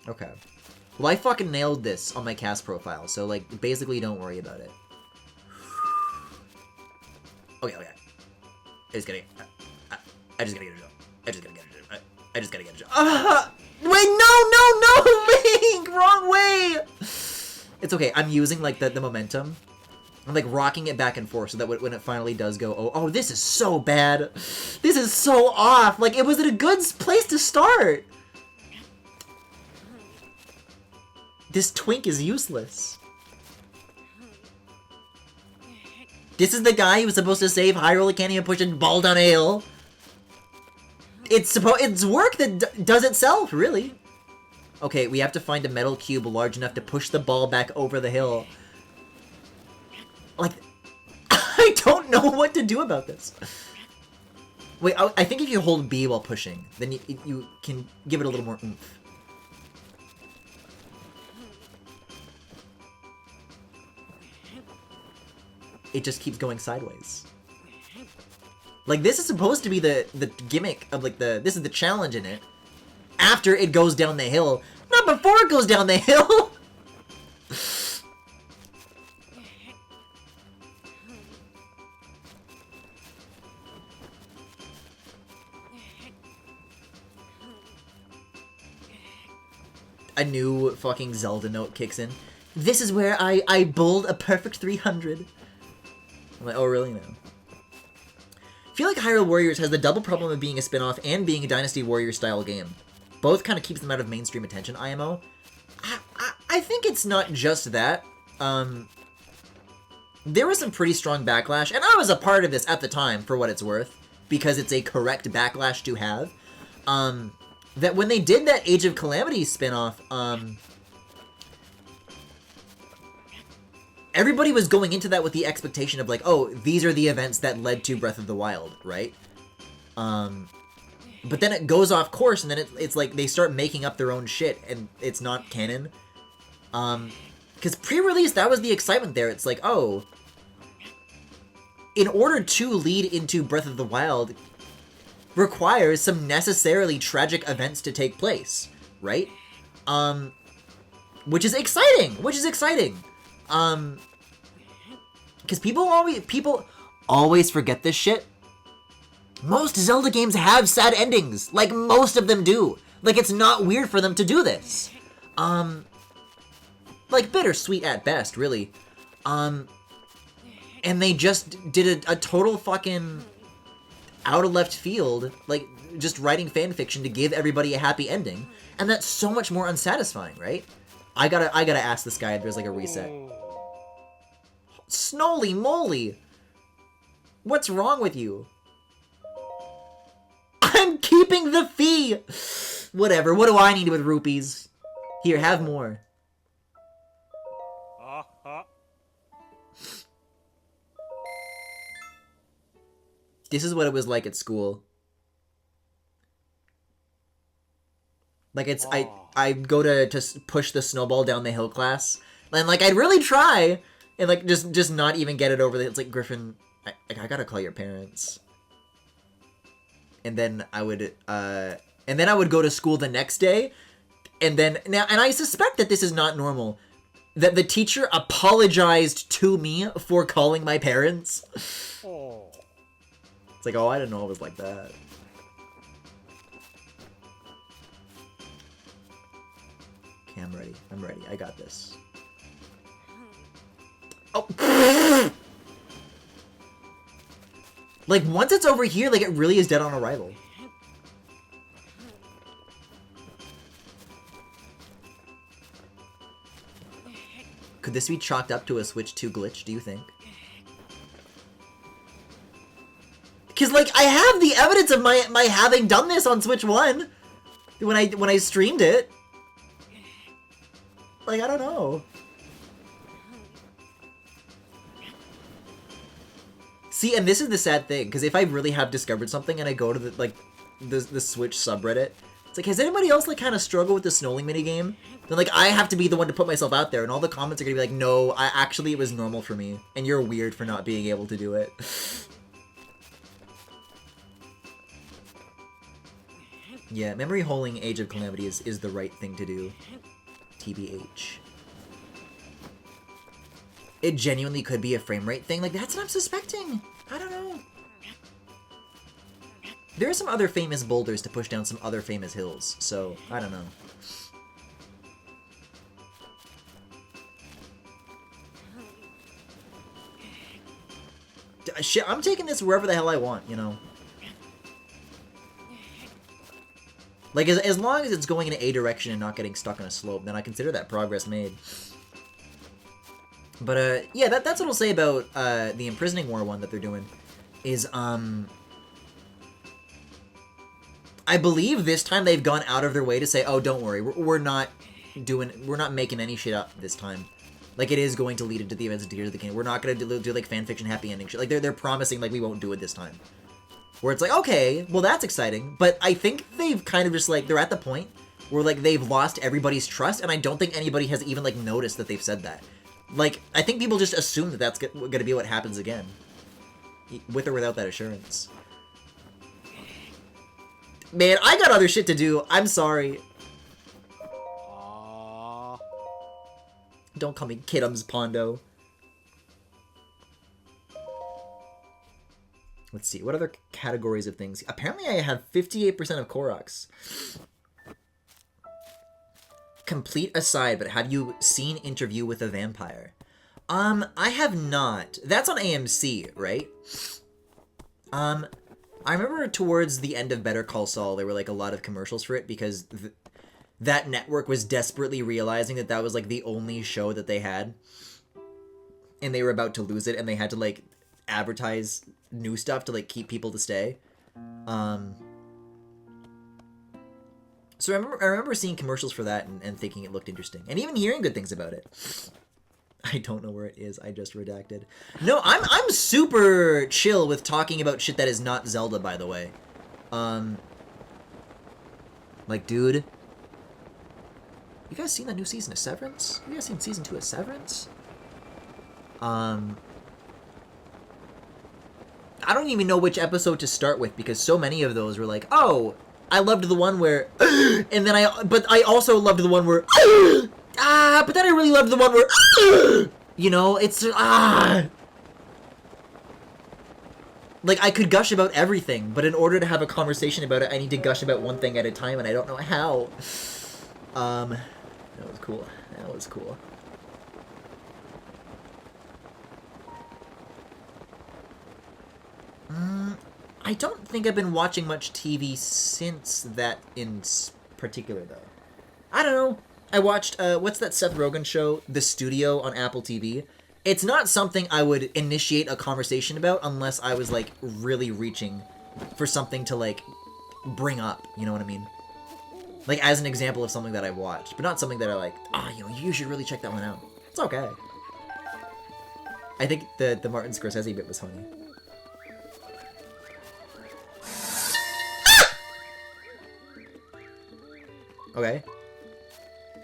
Okay. Well, I fucking nailed this on my cast profile, so, like, basically don't worry about it. Okay. I just gotta get a job. I just gotta get a job. Wait, no, Link! Wrong way! It's okay, I'm using, like, the momentum. I'm, like, rocking it back and forth so that when it finally does go, oh, this is so bad. This is so off. Like, it was at a good place to start. This twink is useless. This is the guy who was supposed to save Hyrule, can't even push a ball down a hill. It's work that does itself, really. Okay, we have to find a metal cube large enough to push the ball back over the hill. Like, I don't know what to do about this. Wait, I think if you hold B while pushing, then you can give it a little more oomph. It just keeps going sideways. Like, this is supposed to be the gimmick of, like, this is the challenge in it. After it goes down the hill. Not before it goes down the hill! A new fucking Zelda note kicks in. This is where I bowled a perfect 300. I'm like, oh, really now? I feel like Hyrule Warriors has the double problem of being a spin-off and being a Dynasty Warrior-style game. Both kind of keeps them out of mainstream attention, IMO. I think it's not just that. There was some pretty strong backlash, and I was a part of this at the time, for what it's worth, because it's a correct backlash to have. That when they did that Age of Calamity spin-off, everybody was going into that with the expectation of, like, oh, these are the events that led to Breath of the Wild, right? But then it goes off course, and then it's like they start making up their own shit, and it's not canon. Because pre-release, that was the excitement there. It's like, oh, in order to lead into Breath of the Wild requires some necessarily tragic events to take place, right? Which is exciting! Because people always forget this shit. Most Zelda games have sad endings. Like, most of them do. Like, it's not weird for them to do this. Like, bittersweet at best, really. And they just did a total fucking out of left field, like, just writing fanfiction to give everybody a happy ending. And that's so much more unsatisfying, right? I gotta ask this guy if there's, like, a reset. Snowly moly! What's wrong with you? I'm keeping the fee! Whatever, what do I need with rupees? Here, have more. This is what it was like at school. Like, it's, I go to push the snowball down the hill class, and, like, I'd really try, and, like, just not even get it over the, it's like, Griffin, I gotta call your parents. And then I would go to school the next day, and I suspect that this is not normal, that the teacher apologized to me for calling my parents. It's like, oh, I didn't know it was like that. Okay, I'm ready, I got this. Oh! Like, once it's over here, like, it really is dead on arrival. Could this be chalked up to a Switch 2 glitch, do you think? Because, like, I have the evidence of my having done this on Switch 1 when I streamed it. Like, I don't know. See, and this is the sad thing, because if I really have discovered something and I go to the, like, the Switch subreddit, it's like, has anybody else, like, kind of struggled with the snowing minigame? Then, like, I have to be the one to put myself out there, and all the comments are gonna be like, no, actually, it was normal for me, and you're weird for not being able to do it. Yeah, memory holding Age of Calamity is the right thing to do. TBH. It genuinely could be a frame rate thing. Like, that's what I'm suspecting. I don't know. There are some other famous boulders to push down some other famous hills, so I don't know. Shit, I'm taking this wherever the hell I want, you know? Like, as long as it's going in a direction and not getting stuck on a slope, then I consider that progress made. But, yeah, that's what I'll say about the Imprisoning War one that they're doing. Is, I believe this time they've gone out of their way to say, oh, don't worry, we're not making any shit up this time. Like, it is going to lead into the events of Tears of the Kingdom. We're not going to do like, fanfiction happy ending shit. Like, they're promising, like, we won't do it this time. Where it's like, okay, well, that's exciting. But I think they've kind of just, like, they're at the point where, like, they've lost everybody's trust, and I don't think anybody has even, like, noticed that they've said that. Like, I think people just assume that that's going to be what happens again. With or without that assurance. Man, I got other shit to do. I'm sorry. Don't call me Kidums Pondo. Let's see, what other categories of things? Apparently I have 58% of Koroks. Complete aside, but have you seen Interview with a Vampire? I have not. That's on AMC, right? I remember towards the end of Better Call Saul, there were like a lot of commercials for it because that network was desperately realizing that that was like the only show that they had. And they were about to lose it, and they had to like advertise new stuff to like keep people to stay. So I remember seeing commercials for that and thinking it looked interesting, and even hearing good things about it. I don't know where it is. I just redacted. No, I'm super chill with talking about shit that is not Zelda, by the way. Like, dude, you guys seen that new season of Severance? You guys seen season 2 of Severance? I don't even know which episode to start with because so many of those were like, oh, I loved the one where, and then but I also loved the one where, but then I really loved the one where, you know, it's, like, I could gush about everything, but in order to have a conversation about it, I need to gush about one thing at a time, and I don't know how. That was cool. That was cool. I don't think I've been watching much TV since that in particular, though. I don't know. I watched, what's that Seth Rogen show, The Studio, on Apple TV? It's not something I would initiate a conversation about unless I was, like, really reaching for something to, like, bring up, you know what I mean? Like, as an example of something that I've watched, but not something that I like, you know, you should really check that one out. It's okay. I think the Martin Scorsese bit was funny. Okay.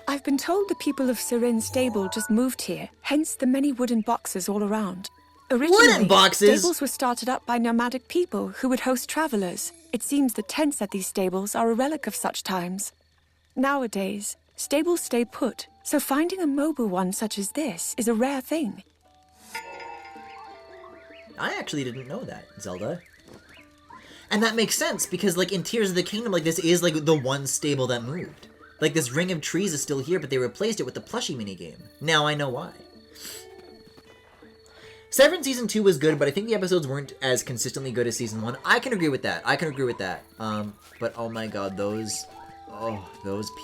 I've been told the people of Sirin's stable just moved here, hence the many wooden boxes all around. Originally, wooden boxes? Stables were started up by nomadic people who would host travelers. It seems the tents at these stables are a relic of such times. Nowadays, stables stay put, so finding a mobile one such as this is a rare thing. I actually didn't know that, Zelda. And that makes sense, because, like, in Tears of the Kingdom, like, this is, like, the one stable that moved. Like, this ring of trees is still here, but they replaced it with the plushie minigame. Now I know why. Severance Season 2 was good, but I think the episodes weren't as consistently good as Season 1. I can agree with that. I can agree with that. But oh my god, those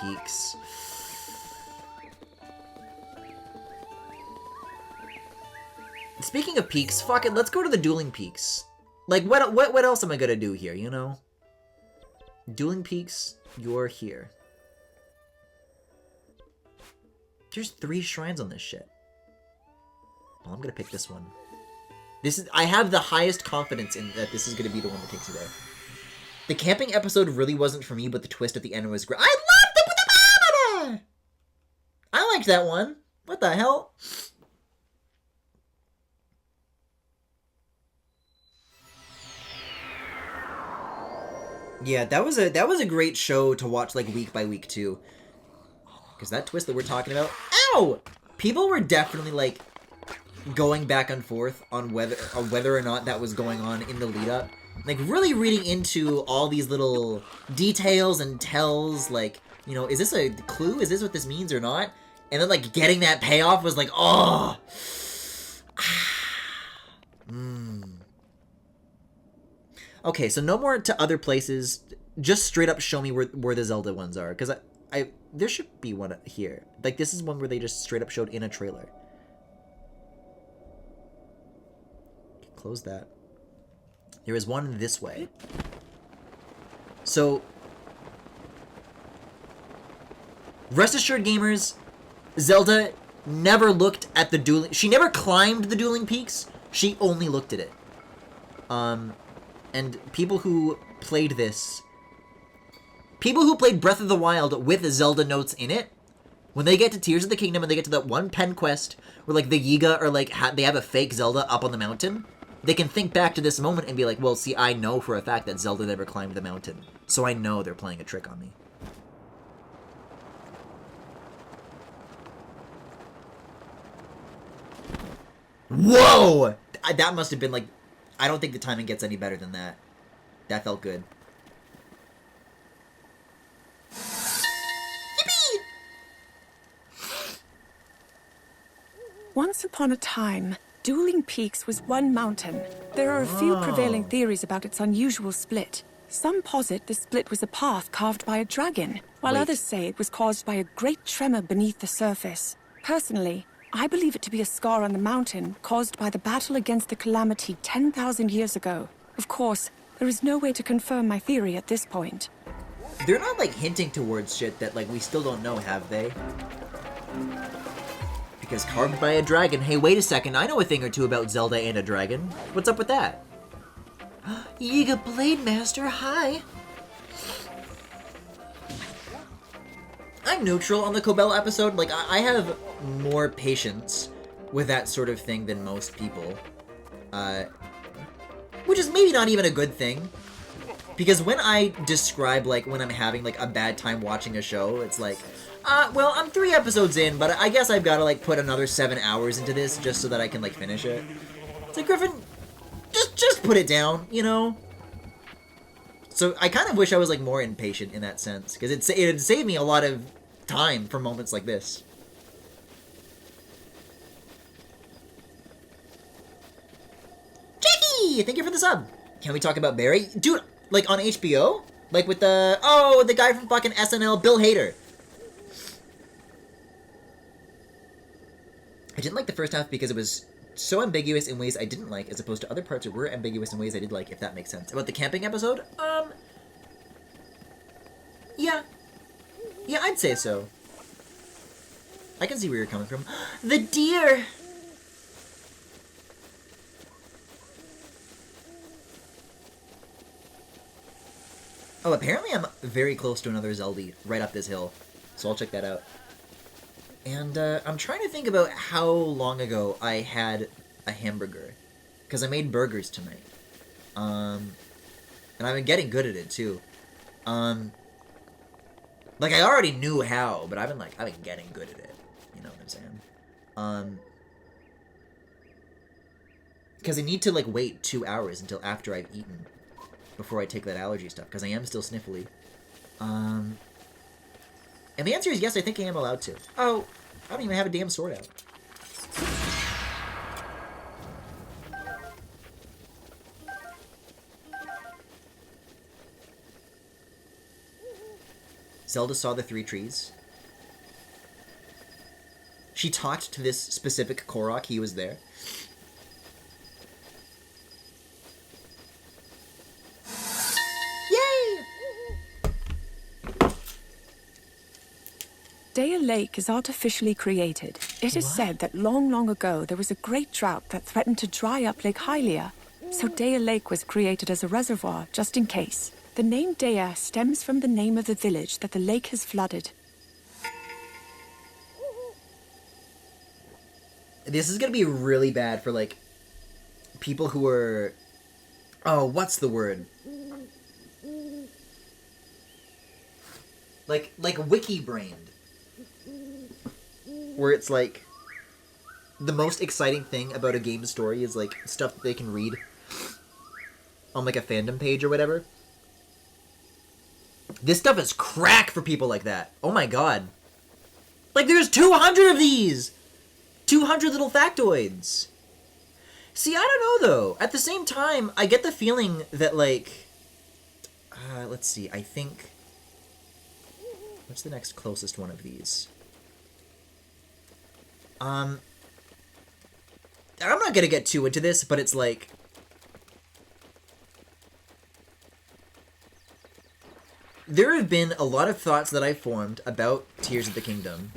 peaks. Speaking of peaks, fuck it, let's go to the dueling peaks. Like, what else am I gonna do here, you know? Dueling peaks, you're here. There's 3 shrines on this shit. Well, I'm gonna pick this one. I have the highest confidence in that this is going to be the one that takes you there. The camping episode really wasn't for me, but the twist at the end was great. I loved it! I liked that one. What the hell? Yeah, that was a great show to watch like week by week too. Because that twist that we're talking about, ow! People were definitely like going back and forth on whether or not that was going on in the lead up. Like really reading into all these little details and tells, like, you know, is this a clue? Is this what this means or not? And then like getting that payoff was like, oh. Okay, so no more to other places. Just straight up show me where the Zelda ones are, because I there should be one here. Like this is one where they just straight up showed in a trailer. Close that. There is one this way. So rest assured, gamers, Zelda never looked at the dueling. She never climbed the dueling peaks. She only looked at it. And people who played this, people who played Breath of the Wild with Zelda notes in it, when they get to Tears of the Kingdom and they get to that one pen quest where like the Yiga are like they have a fake Zelda up on the mountain, they can think back to this moment and be like, well, see, I know for a fact that Zelda never climbed the mountain, so I know they're playing a trick on me. Whoa! That must have been like, I don't think the timing gets any better than that. That felt good. Yippee! Once upon a time, Dueling Peaks was one mountain. There are a few prevailing theories about its unusual split. Some posit the split was a path carved by a dragon, while others say it was caused by a great tremor beneath the surface. Personally, I believe it to be a scar on the mountain caused by the battle against the calamity 10,000 years ago. Of course, there is no way to confirm my theory at this point. They're not like hinting towards shit that like we still don't know, have they? Because carved by a dragon. Hey, wait a second. I know a thing or two about Zelda and a dragon. What's up with that? Yiga Blade Master, hi. I'm neutral on the Cobell episode. Like, I have more patience with that sort of thing than most people. Which is maybe not even a good thing. Because when I describe, like, when I'm having, like, a bad time watching a show, it's like, well, I'm 3 episodes in, but I guess I've got to, like, put another 7 hours into this just so that I can, like, finish it. It's like, Griffin, just put it down, you know? So I kind of wish I was, like, more impatient in that sense, because it'd save me a lot of time for moments like this. Jackie! Thank you for the sub! Can we talk about Barry? Dude, like, on HBO? Like, with the guy from fucking SNL, Bill Hader. I didn't like the first half because it was so ambiguous in ways I didn't like, as opposed to other parts that were ambiguous in ways I did like, if that makes sense. About the camping episode? Yeah. Yeah, I'd say so. I can see where you're coming from. The deer! Oh, apparently I'm very close to another Zelda right up this hill, so I'll check that out. And I'm trying to think about how long ago I had a hamburger, because I made burgers tonight. And I've been getting good at it too. Like I already knew how, but I've been getting good at it. You know what I'm saying? Because I need to like wait 2 hours until after I've eaten before I take that allergy stuff, because I am still sniffly. And the answer is yes, I think I am allowed to. Oh, I don't even have a damn sword out. Zelda saw the 3 trees. She talked to this specific Korok, he was there. Dea Lake is artificially created. It is said that long, long ago there was a great drought that threatened to dry up Lake Hylia. So Dea Lake was created as a reservoir, just in case. The name Dea stems from the name of the village that the lake has flooded. This is gonna be really bad for, like, people who are... Oh, what's the word? Like wiki-brained. Where it's like... The most exciting thing about a game story is, like, stuff that they can read on, like, a fandom page or whatever. This stuff is crack for people like that. Oh my god. Like, there's 200 of these! 200 little factoids. See, I don't know, though. At the same time, I get the feeling that, like... let's see, I think... What's the next closest one of these? I'm not gonna get too into this, but it's like... There have been a lot of thoughts that I've formed about Tears of the Kingdom.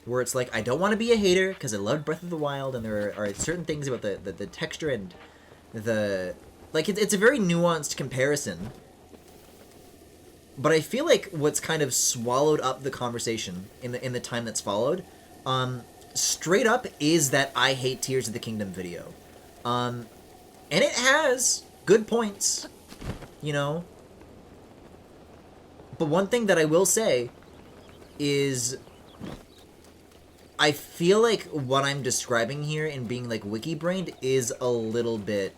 Where it's like, I don't want to be a hater, because I loved Breath of the Wild, and there are certain things about the texture and the... Like, it's a very nuanced comparison. But I feel like what's kind of swallowed up the conversation in the time that's followed, straight up, is that I hate Tears of the Kingdom video. And it has good points, you know? But one thing that I will say is... I feel like what I'm describing here in being, like, wiki-brained is a little bit,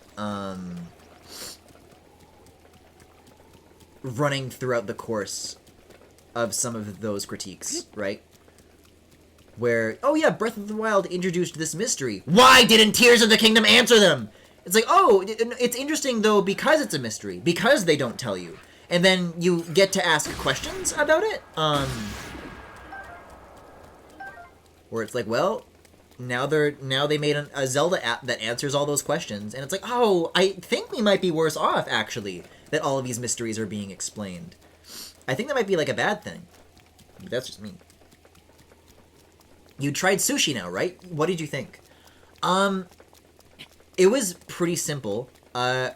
running throughout the course of some of those critiques, right? Where, oh yeah, Breath of the Wild introduced this mystery. Why didn't Tears of the Kingdom answer them? It's like, oh, it's interesting, though, because it's a mystery. Because they don't tell you. And then you get to ask questions about it, where it's like, well, now they made a Zelda app that answers all those questions, and it's like, oh, I think we might be worse off, actually, that all of these mysteries are being explained. I think that might be, like, a bad thing. But that's just me. You tried sushi now, right? What did you think? It was pretty simple. I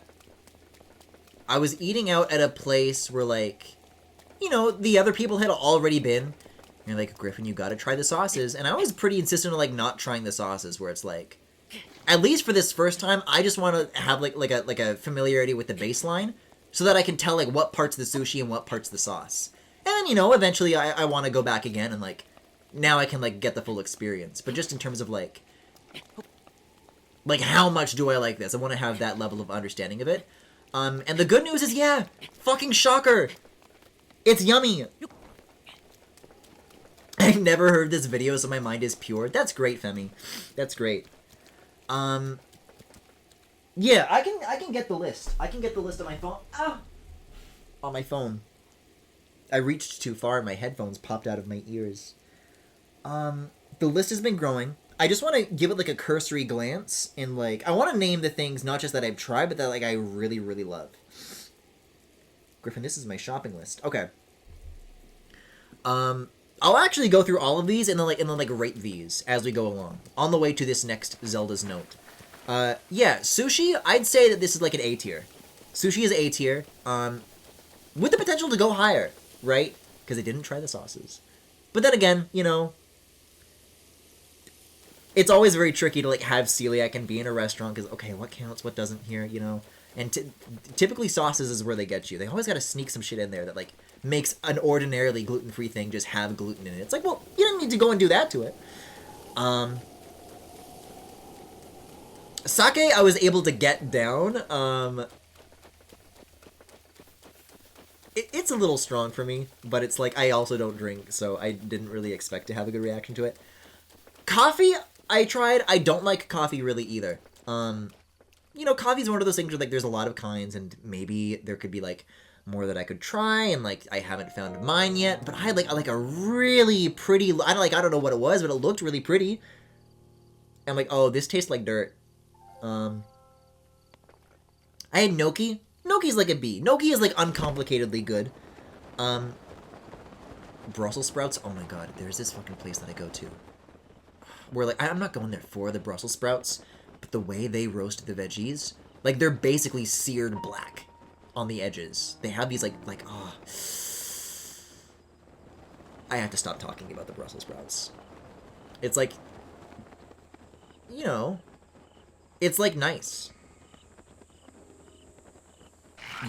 was eating out at a place where, like, you know, the other people had already been. You're like, Griffin, you gotta try the sauces. And I was pretty insistent on, like, not trying the sauces, where it's like, at least for this first time, I just want to have, like a familiarity with the baseline, so that I can tell, like, what part's the sushi and what part's the sauce. And then, you know, eventually I want to go back again and, like, now I can, like, get the full experience. But just in terms of, like, how much do I like this? I want to have that level of understanding of it. And the good news is, yeah, fucking shocker! It's yummy! I've never heard this video, so my mind is pure. That's great, Femi. That's great. Yeah, I can get the list. I can get the list on my phone. Ah! On my phone. I reached too far and my headphones popped out of my ears. The list has been growing. I just want to give it, like, a cursory glance, and, like, I want to name the things, not just that I've tried, but that, like, I really, really love. Griffin, this is my shopping list. Okay. I'll actually go through all of these and then rate these as we go along, on the way to this next Zelda's Note. Yeah, sushi, I'd say that this is, like, an A tier. Sushi is A tier, with the potential to go higher, right? Because they didn't try the sauces. But then again, you know, it's always very tricky to, like, have celiac and be in a restaurant, because, okay, what counts, what doesn't here, you know? And typically sauces is where they get you. They always gotta sneak some shit in there that, like, makes an ordinarily gluten-free thing just have gluten in it. It's like, well, you don't need to go and do that to it. Sake, I was able to get down. It's a little strong for me, but it's like, I also don't drink, so I didn't really expect to have a good reaction to it. Coffee, I tried. I don't like coffee really either. You know, coffee's one of those things where, like, there's a lot of kinds, and maybe there could be, like, more that I could try, and, like, I haven't found mine yet, but I had, like a really pretty, I don't know what it was, but it looked really pretty. I'm like, oh, this tastes like dirt. I had Gnocchi. Gnocchi's like a B. Gnocchi is, like, uncomplicatedly good. Brussels sprouts? Oh my god, there's this fucking place that I go to. Where, like, I'm not going there for the Brussels sprouts, but the way they roast the veggies, like, they're basically seared black on the edges. They have these, oh. I have to stop talking about the Brussels sprouts. It's like, you know, it's like nice.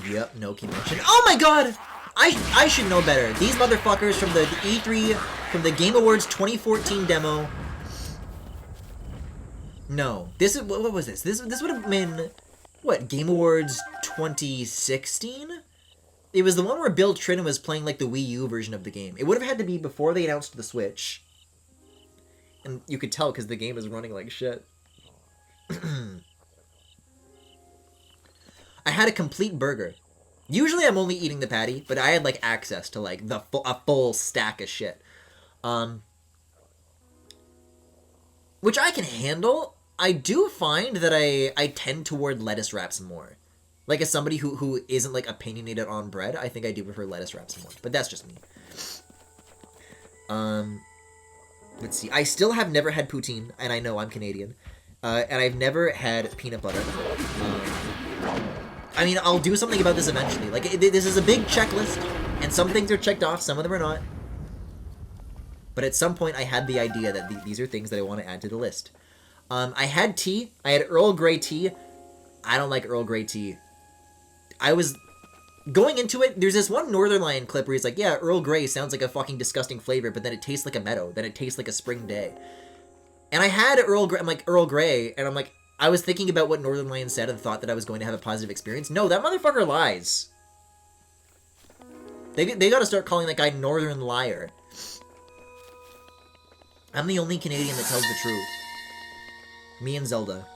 Yep, no connection. Oh my god! I should know better. These motherfuckers from the E3, from the Game Awards 2014 demo. No, this is, what was this? This would have been, what, Game Awards 2016? It was the one where Bill Trinen was playing, like, the Wii U version of the game. It would have had to be before they announced the Switch. And you could tell because the game is running like shit. I had a complete burger. Usually I'm only eating the patty, but I had, like, access to, like, a full stack of shit. Which I can handle. I do find that I tend toward lettuce wraps more. Like, as somebody who isn't, like, opinionated on bread, I think I do prefer lettuce wraps more. But that's just me. Let's see. I still have never had poutine, and I know I'm Canadian. And I've never had peanut butter. I mean, I'll do something about this eventually. Like, this is a big checklist, and some things are checked off, some of them are not. But at some point, I had the idea that these are things that I want to add to the list. I had tea. I had Earl Grey tea. I don't like Earl Grey tea. I was going into it, there's this one Northern Lion clip where he's like, yeah, Earl Grey sounds like a fucking disgusting flavor, but then it tastes like a meadow, then it tastes like a spring day. And I had Earl Grey, I'm like, Earl Grey, and I'm like, I was thinking about what Northern Lion said and thought that I was going to have a positive experience. No, that motherfucker lies. They gotta start calling that guy Northern Liar. I'm the only Canadian that tells the truth. Me and Zelda.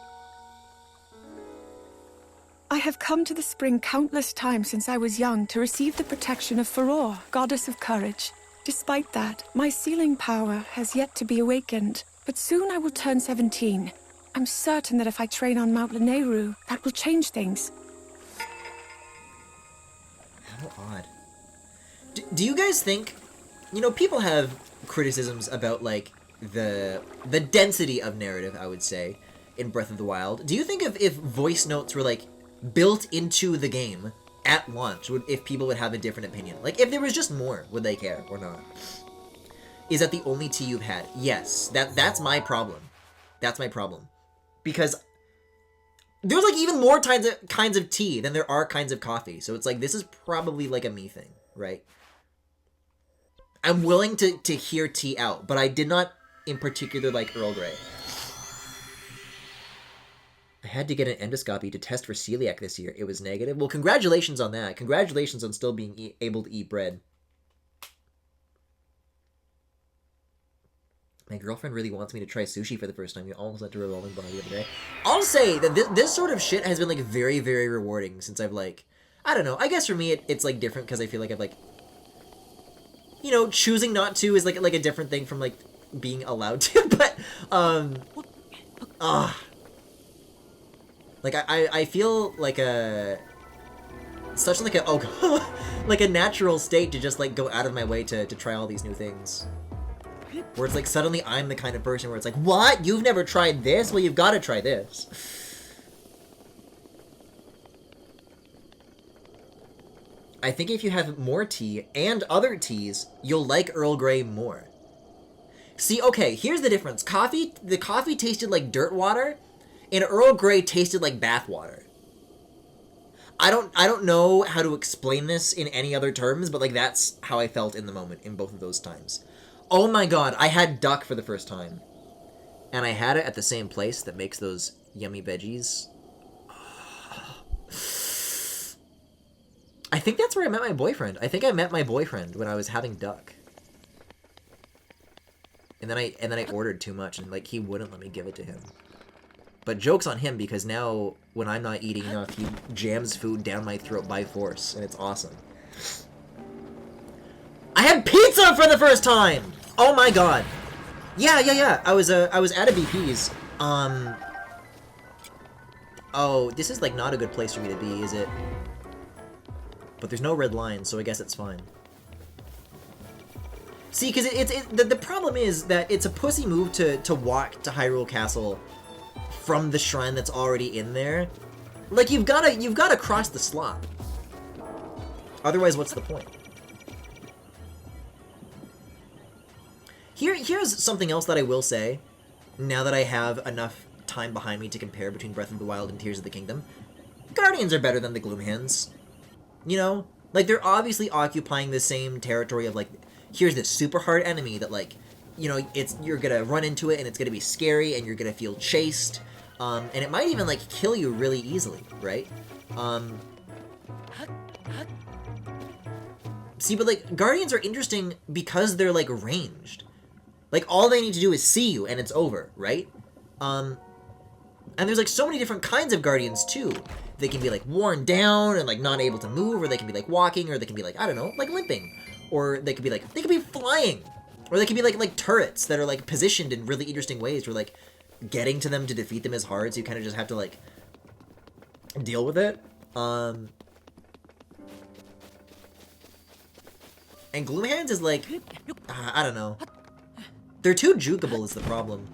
I have come to the spring countless times since I was young to receive the protection of Furore, goddess of courage. Despite that, my sealing power has yet to be awakened, but soon I will turn 17. I'm certain that if I train on Mount Lanayru, that will change things. How odd. Do you guys think, you know, people have criticisms about, like, the density of narrative, I would say, in Breath of the Wild. Do you think if voice notes were, like, built into the game at launch, if people would have a different opinion? Like, if there was just more, would they care or not? Is that the only tea you've had? Yes, that's my problem. That's my problem. Because there's, like, even more kinds of tea than there are kinds of coffee. So it's like, this is probably, like, a me thing, right? I'm willing to hear tea out, but I did not in particular like Earl Grey. I had to get an endoscopy to test for celiac this year. It was negative. Well, congratulations on that. Congratulations on still being able to eat bread. My girlfriend really wants me to try sushi for the first time. We almost went to Revolving Body the other day. I'll say that this sort of shit has been, like, very, very rewarding since I've, like... I don't know. I guess for me, it's like, different because I feel like I've, like... You know, choosing not to is, like a different thing from, like, being allowed to. But, like, I feel like such like a, like a natural state to just, like, go out of my way to try all these new things. Where it's like, suddenly I'm the kind of person where it's like, what? You've never tried this? Well, you've got to try this. I think if you have more tea and other teas, you'll like Earl Grey more. See, okay, here's the difference. The coffee tasted like dirt water, and Earl Grey tasted like bath water. I don't know how to explain this in any other terms, but, like, that's how I felt in the moment in both of those times. Oh my god, I had duck for the first time. And I had it at the same place that makes those yummy veggies. I think that's where I met my boyfriend. I think I met my boyfriend when I was having duck. And then I ordered too much, and, like, he wouldn't let me give it to him. But joke's on him, because now, when I'm not eating enough, he jams food down my throat by force, and it's awesome. I had pizza for the first time! Oh my god. Yeah. I was at a BP's. Oh, this is, like, not a good place for me to be, is it? But there's no red line, so I guess it's fine. See, because the problem is that it's a pussy move to walk to Hyrule Castle from the shrine that's already in there. Like, you've gotta cross the slot. Otherwise, what's the point? Here's something else that I will say, now that I have enough time behind me to compare between Breath of the Wild and Tears of the Kingdom. Guardians are better than the Gloomhands. You know? Like, they're obviously occupying the same territory of, like, here's this super hard enemy that, like, you know, you're gonna run into it and it's gonna be scary and you're gonna feel chased. And it might even, like, kill you really easily, right? See, but, like, Guardians are interesting because they're, like, ranged. Like, all they need to do is see you, and it's over, right? And there's, like, so many different kinds of Guardians, too. They can be, like, worn down and, like, not able to move, or they can be, like, walking, or they can be, like, I don't know, like, limping. Or they could be, like, they could be flying. Or they could be, like turrets that are, like, positioned in really interesting ways, where, like, getting to them to defeat them is hard, so you kind of just have to, like, deal with it. And Gloomhands is, like, I don't know. They're too jukeable is the problem.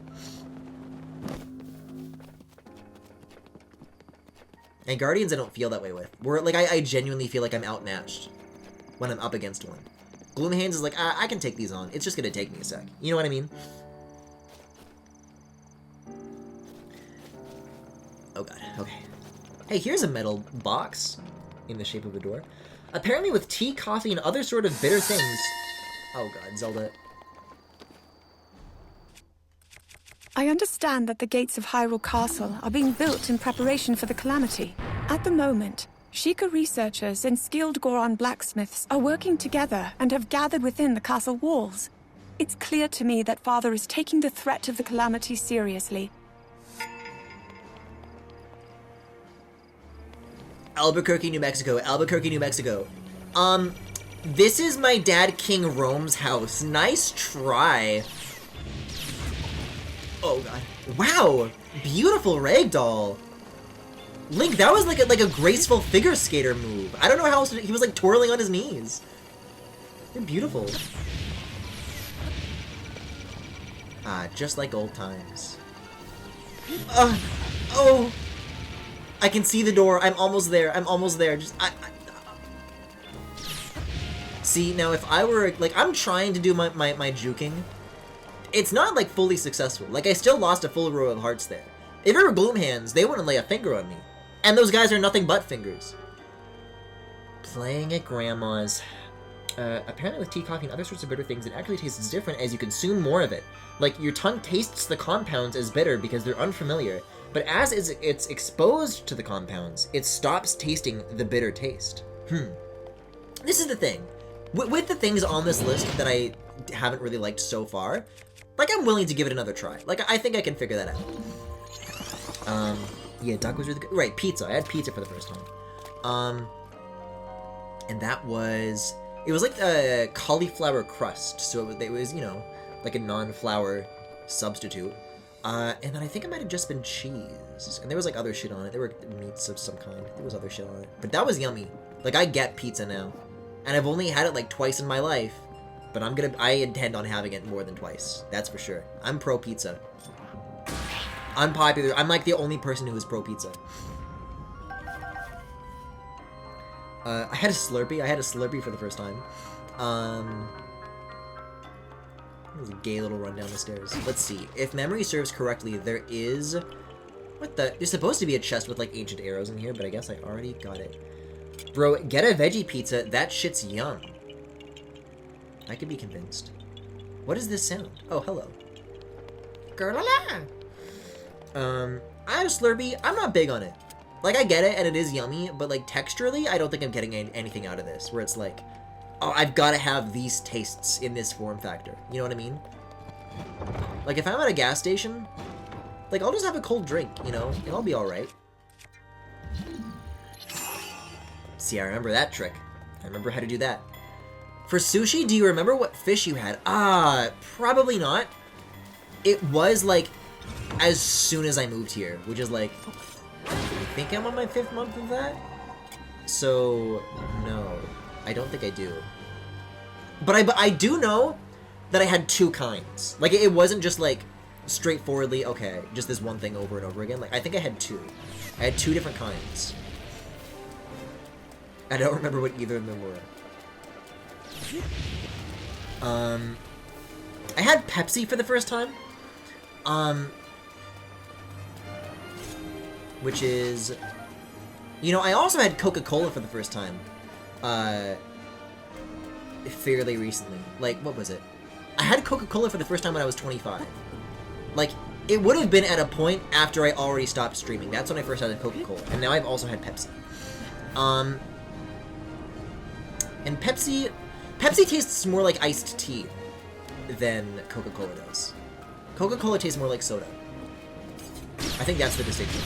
And Guardians I don't feel that way with. Where, like, I genuinely feel like I'm outmatched when I'm up against one. Gloomhands is like, I can take these on. It's just gonna take me a sec. You know what I mean? Oh god, okay. Hey, here's a metal box in the shape of a door. Apparently with tea, coffee, and other sort of bitter things... Oh god, Zelda. I understand that the gates of Hyrule Castle are being built in preparation for the Calamity. At the moment, Sheikah researchers and skilled Goron blacksmiths are working together and have gathered within the castle walls. It's clear to me that Father is taking the threat of the Calamity seriously. Albuquerque, New Mexico. Albuquerque, New Mexico. This is my dad King Rome's house. Nice try. Oh god. Wow! Beautiful ragdoll! Link, that was like a graceful figure skater move. I don't know how else he was like twirling on his knees. They're beautiful. Ah, just like old times. Oh! I can see the door. I'm almost there. I'm almost there. Just, See, now if I were, like, I'm trying to do my juking. It's not, like, fully successful. Like, I still lost a full row of hearts there. If it were Gloomhands, they wouldn't lay a finger on me. And those guys are nothing but fingers. Playing at Grandma's. Apparently with tea, coffee, and other sorts of bitter things, it actually tastes different as you consume more of it. Like, your tongue tastes the compounds as bitter because they're unfamiliar. But as it's exposed to the compounds, it stops tasting the bitter taste. This is the thing. With the things on this list that I haven't really liked so far, like, I'm willing to give it another try. Like, I think I can figure that out. Yeah, duck was really good. Right, pizza. I had pizza for the first time. And that was... It was like a cauliflower crust, so it was, you know, like a non-flour substitute. And then I think it might have just been cheese. And there was, like, other shit on it. There were meats of some kind. There was other shit on it. But that was yummy. Like, I get pizza now. And I've only had it, like, twice in my life. But I intend on having it more than twice. That's for sure. I'm pro pizza. I'm popular. I'm, like, the only person who is pro pizza. I had a Slurpee. I had a Slurpee for the first time. It was a gay little run down the stairs. Let's see. If memory serves correctly, there is... What the... There's supposed to be a chest with, like, ancient arrows in here, but I guess I already got it. Bro, get a veggie pizza. That shit's yum. I could be convinced. What is this sound? Oh, hello. Girl-la-la! I had a Slurpee. I'm not big on it. Like, I get it, and it is yummy, but, like, texturally, I don't think I'm getting anything out of this, where it's like, oh, I've got to have these tastes in this form factor. You know what I mean? Like, if I'm at a gas station, like, I'll just have a cold drink, you know? And I'll be alright. See, I remember that trick. I remember how to do that. For sushi, do you remember what fish you had? Probably not. It was, like, as soon as I moved here, which is, like, I think I'm on my 5th month of that? So, no. I don't think I do. But I do know that I had two kinds. Like, it wasn't just, like, straightforwardly, okay, just this one thing over and over again. Like, I think I had two. I had two different kinds. I don't remember what either of them were. I had Pepsi for the first time. Which is... You know, I also had Coca-Cola for the first time. Fairly recently. Like, what was it? I had Coca-Cola for the first time when I was 25. Like, it would have been at a point after I already stopped streaming. That's when I first had Coca-Cola. And now I've also had Pepsi. And Pepsi tastes more like iced tea than Coca-Cola does. Coca-Cola tastes more like soda. I think that's the distinction.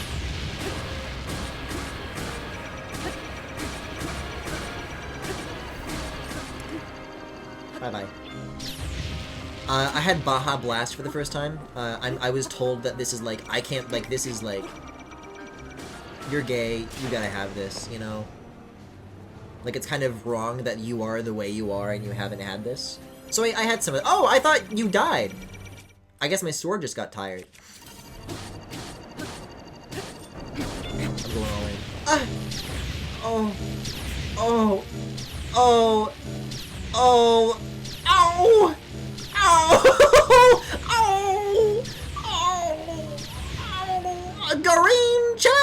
Bye-bye. I had Baja Blast for the first time. I was told that this is like, I can't, like, this is like, you're gay, you gotta have this, you know? Like, it's kind of wrong that you are the way you are and you haven't had this. So I had some of it. Oh, I thought you died! I guess my sword just got tired. I'm going all in. Ah! Oh! Oh! Oh! Oh! Ow! Ow! Ow! Ow! Ow! Garincha!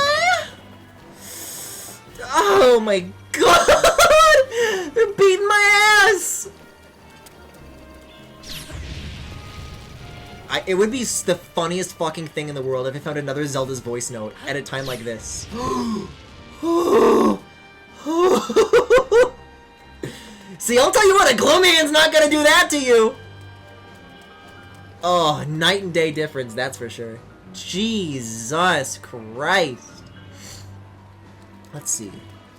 Oh my god! They're beating my ass! It would be the funniest fucking thing in the world if I found another Zelda's voice note at a time like this. See, I'll tell you what, a Gloomian's not gonna do that to you! Oh, night and day difference, that's for sure. Jesus Christ. Let's see.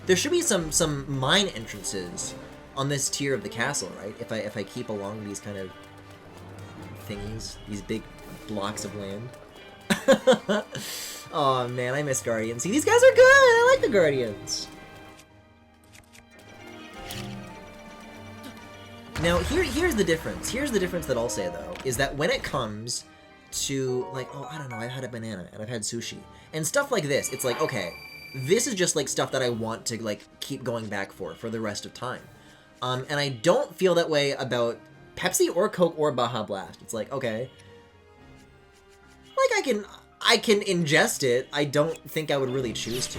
There should be some mine entrances on this tier of the castle, right? If I keep along these kind of thingies, these big blocks of land. Oh man, I miss Guardians. See, these guys are good! I like the Guardians! Now, here's the difference. Here's the difference that I'll say, though, is that when it comes to, like, oh, I don't know, I've had a banana, and I've had sushi, and stuff like this, it's like, okay, this is just, like, stuff that I want to, like, keep going back for the rest of time. And I don't feel that way about Pepsi or Coke or Baja Blast. It's like, okay, like, I can ingest it. I don't think I would really choose to.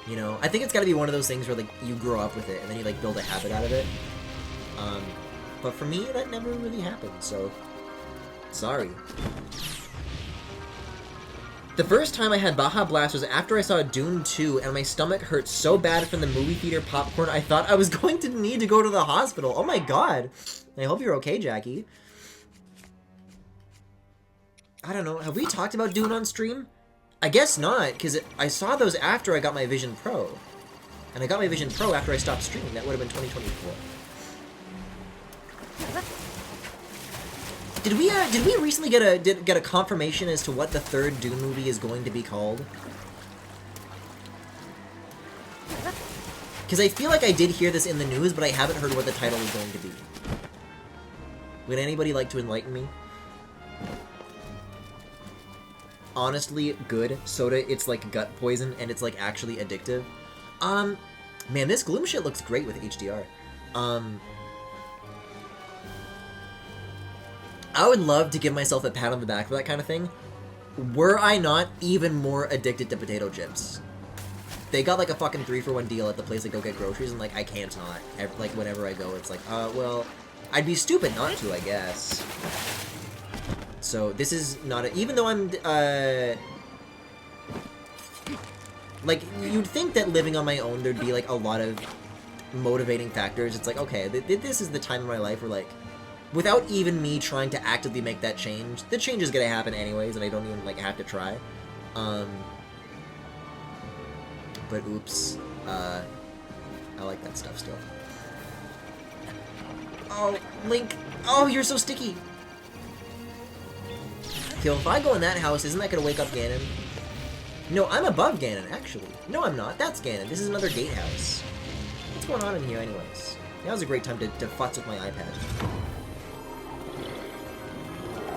You know, I think it's gotta be one of those things where, like, you grow up with it, and then you, like, build a habit out of it. But for me, that never really happened, so... sorry. The first time I had Baja Blast was after I saw Dune 2, and my stomach hurt so bad from the movie theater popcorn, I thought I was going to need to go to the hospital. Oh my god! I hope you're okay, Jackie. I don't know, have we talked about Dune on stream? I guess not, because I saw those after I got my Vision Pro. And I got my Vision Pro after I stopped streaming. That would have been 2024. Did we recently get a confirmation as to what the third Dune movie is going to be called? Because I feel like I did hear this in the news, but I haven't heard what the title is going to be. Would anybody like to enlighten me? Honestly, good. Soda, it's like gut poison, and it's like actually addictive. Man, this Gloom shit looks great with HDR. I would love to give myself a pat on the back for that kind of thing, were I not even more addicted to potato chips. They got like a fucking 3-for-1 deal at the place I go get groceries, and like, I can't not. Like, whenever I go, it's like, well, I'd be stupid not to, I guess. So, this is not a... even though I'm, like, you'd think that living on my own, there'd be, like, a lot of motivating factors. It's like, okay, this is the time in my life where, like, without even me trying to actively make that change, the change is gonna happen anyways, and I don't even, like, have to try. But oops. I like that stuff still. Oh, Link! Oh, you're so sticky! Okay, well, if I go in that house, isn't that gonna wake up Ganon? No, I'm above Ganon, actually. No, I'm not. That's Ganon. This is another gatehouse. What's going on in here, anyways? Now's a great time to futz with my iPad.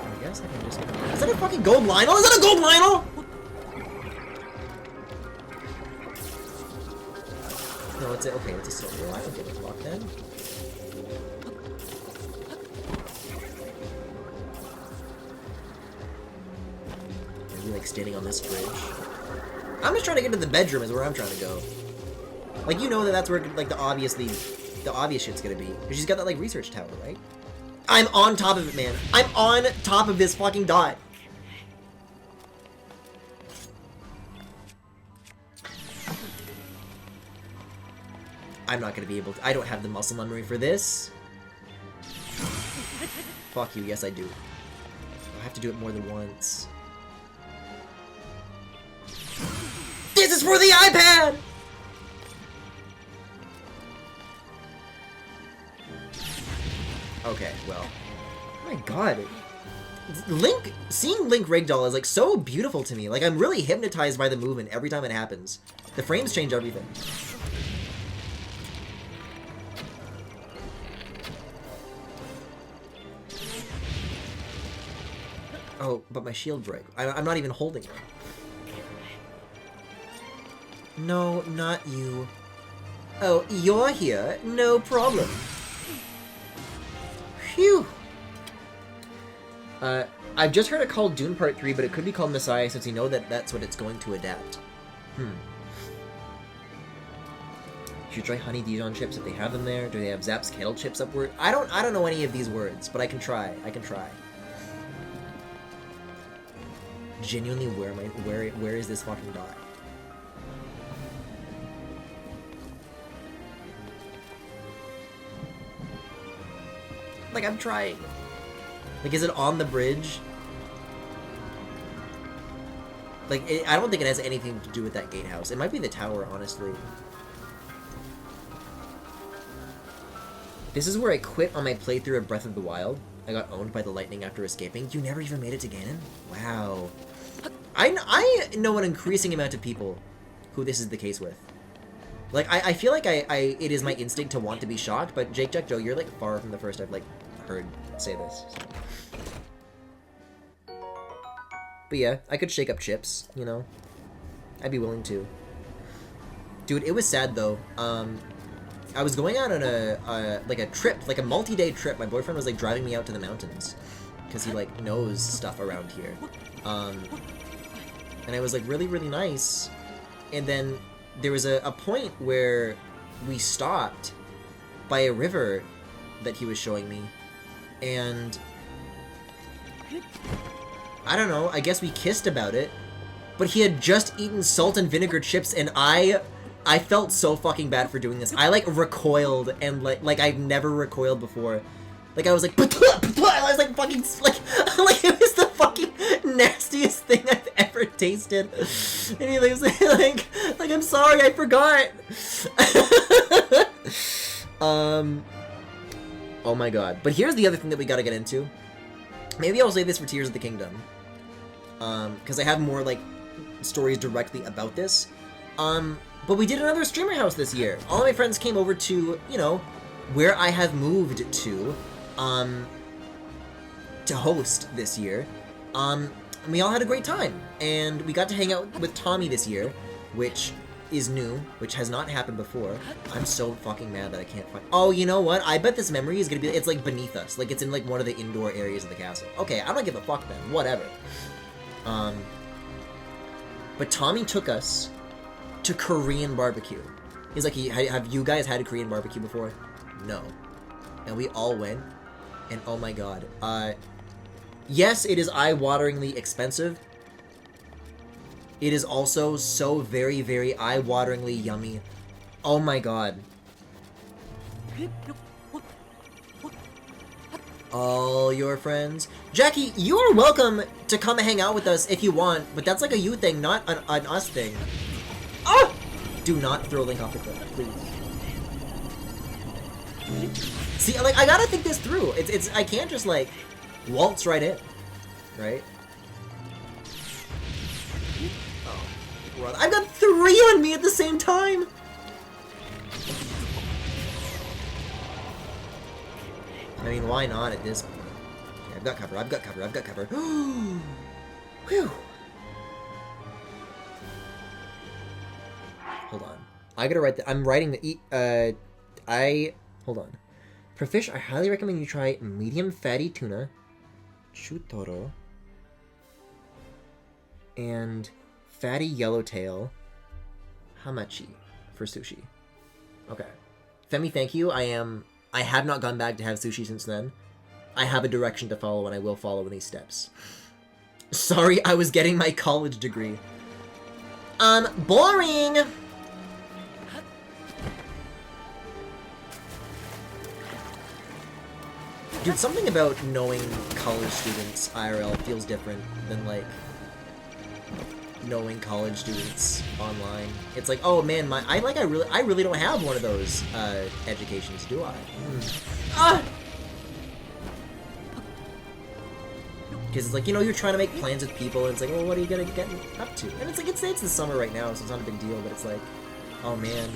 I guess I can just... Is that a fucking gold Lionel? Is that a gold Lionel? No, it's a... Okay, it's a silver. I don't give a fuck then. Maybe like standing on this bridge. I'm just trying to get to the bedroom is where I'm trying to go. Like, you know that's where, like, the obvious shit's gonna be. Because she's got that, like, research tower, right? I'm on top of it, man. I'm on top of this fucking dot. I'm not gonna be able to... I don't have the muscle memory for this. Fuck you, yes I do. I have to do it more than once. This is for the iPad! Okay, well. Oh my god. Link, seeing Link Ragdoll is like so beautiful to me. Like, I'm really hypnotized by the movement every time it happens. The frames change everything. Oh, but my shield broke. I'm not even holding it. No, not you. Oh, you're here? No problem. Phew. I've just heard it called Dune Part 3, but it could be called Messiah since you know that that's what it's going to adapt. You should try Honey Dijon chips if they have them there. Do they have Zapp's kettle chips upward? I don't know any of these words, but I can try. I can try. Genuinely, where is this fucking dot? Like, I'm trying. Like, is it on the bridge? Like, I don't think it has anything to do with that gatehouse. It might be the tower, honestly. This is where I quit on my playthrough of Breath of the Wild. I got owned by the lightning after escaping. You never even made it to Ganon? Wow. I know an increasing amount of people who this is the case with. Like, I feel like it is my instinct to want to be shocked, but Jake Jack Joe, you're like far from the first I've like heard say this. So. But yeah, I could shake up chips, you know? I'd be willing to. Dude, it was sad though. I was going out on a trip, like a multi-day trip. My boyfriend was like driving me out to the mountains because he like knows stuff around here. And it was like really, really nice. And then there was a point where we stopped by a river that he was showing me. And I don't know, I guess we kissed about it. But he had just eaten salt and vinegar chips, and I felt so fucking bad for doing this. I like recoiled, and like I've never recoiled before. Like I was like, I was like fucking like it was the fucking nastiest thing I've ever tasted. And he was like I'm sorry, I forgot. Oh my god. But here's the other thing that we gotta get into. Maybe I'll say this for Tears of the Kingdom. Because I have more like stories directly about this. But we did another streamer house this year. All of my friends came over to, you know, where I have moved to host this year. And we all had a great time. And we got to hang out with Tommy this year, which is new, which has not happened before. I'm so fucking mad that I can't find... Oh, you know what? I bet this memory is gonna be... It's like beneath us. Like it's in like one of the indoor areas of the castle. Okay, I don't give a fuck then. Whatever. But Tommy took us to Korean barbecue. He's like, have you guys had a Korean barbecue before? No. And we all went, and oh my god. Yes, it is eye-wateringly expensive. It is also so very, very eye-wateringly yummy. Oh my god. All your friends. Jackie, you are welcome to come hang out with us if you want, but that's like a you thing, not an us thing. Oh! Do not throw Link off the cliff, please. See, like, I gotta think this through. It's I can't just, like, waltz right in. Right? Oh, brother. I've got 3 on me at the same time! I mean, why not at this point? Okay, I've got cover, I've got cover, I've got cover. Whew. Hold on. I gotta write I'm writing the hold on. For fish, I highly recommend you try medium fatty tuna, chutoro, and fatty yellowtail, hamachi, for sushi. Okay. Femi, thank you. I have not gone back to have sushi since then. I have a direction to follow, and I will follow in these steps. Sorry, I was getting my college degree. Boring! Dude, something about knowing college students IRL feels different than, like, knowing college students online. It's like, oh man, I really don't have one of those educations, do I? Because it's like, you know, you're trying to make plans with people, and it's like, well, what are you gonna get up to? And it's like, it's the summer right now, so it's not a big deal, but it's like, oh man,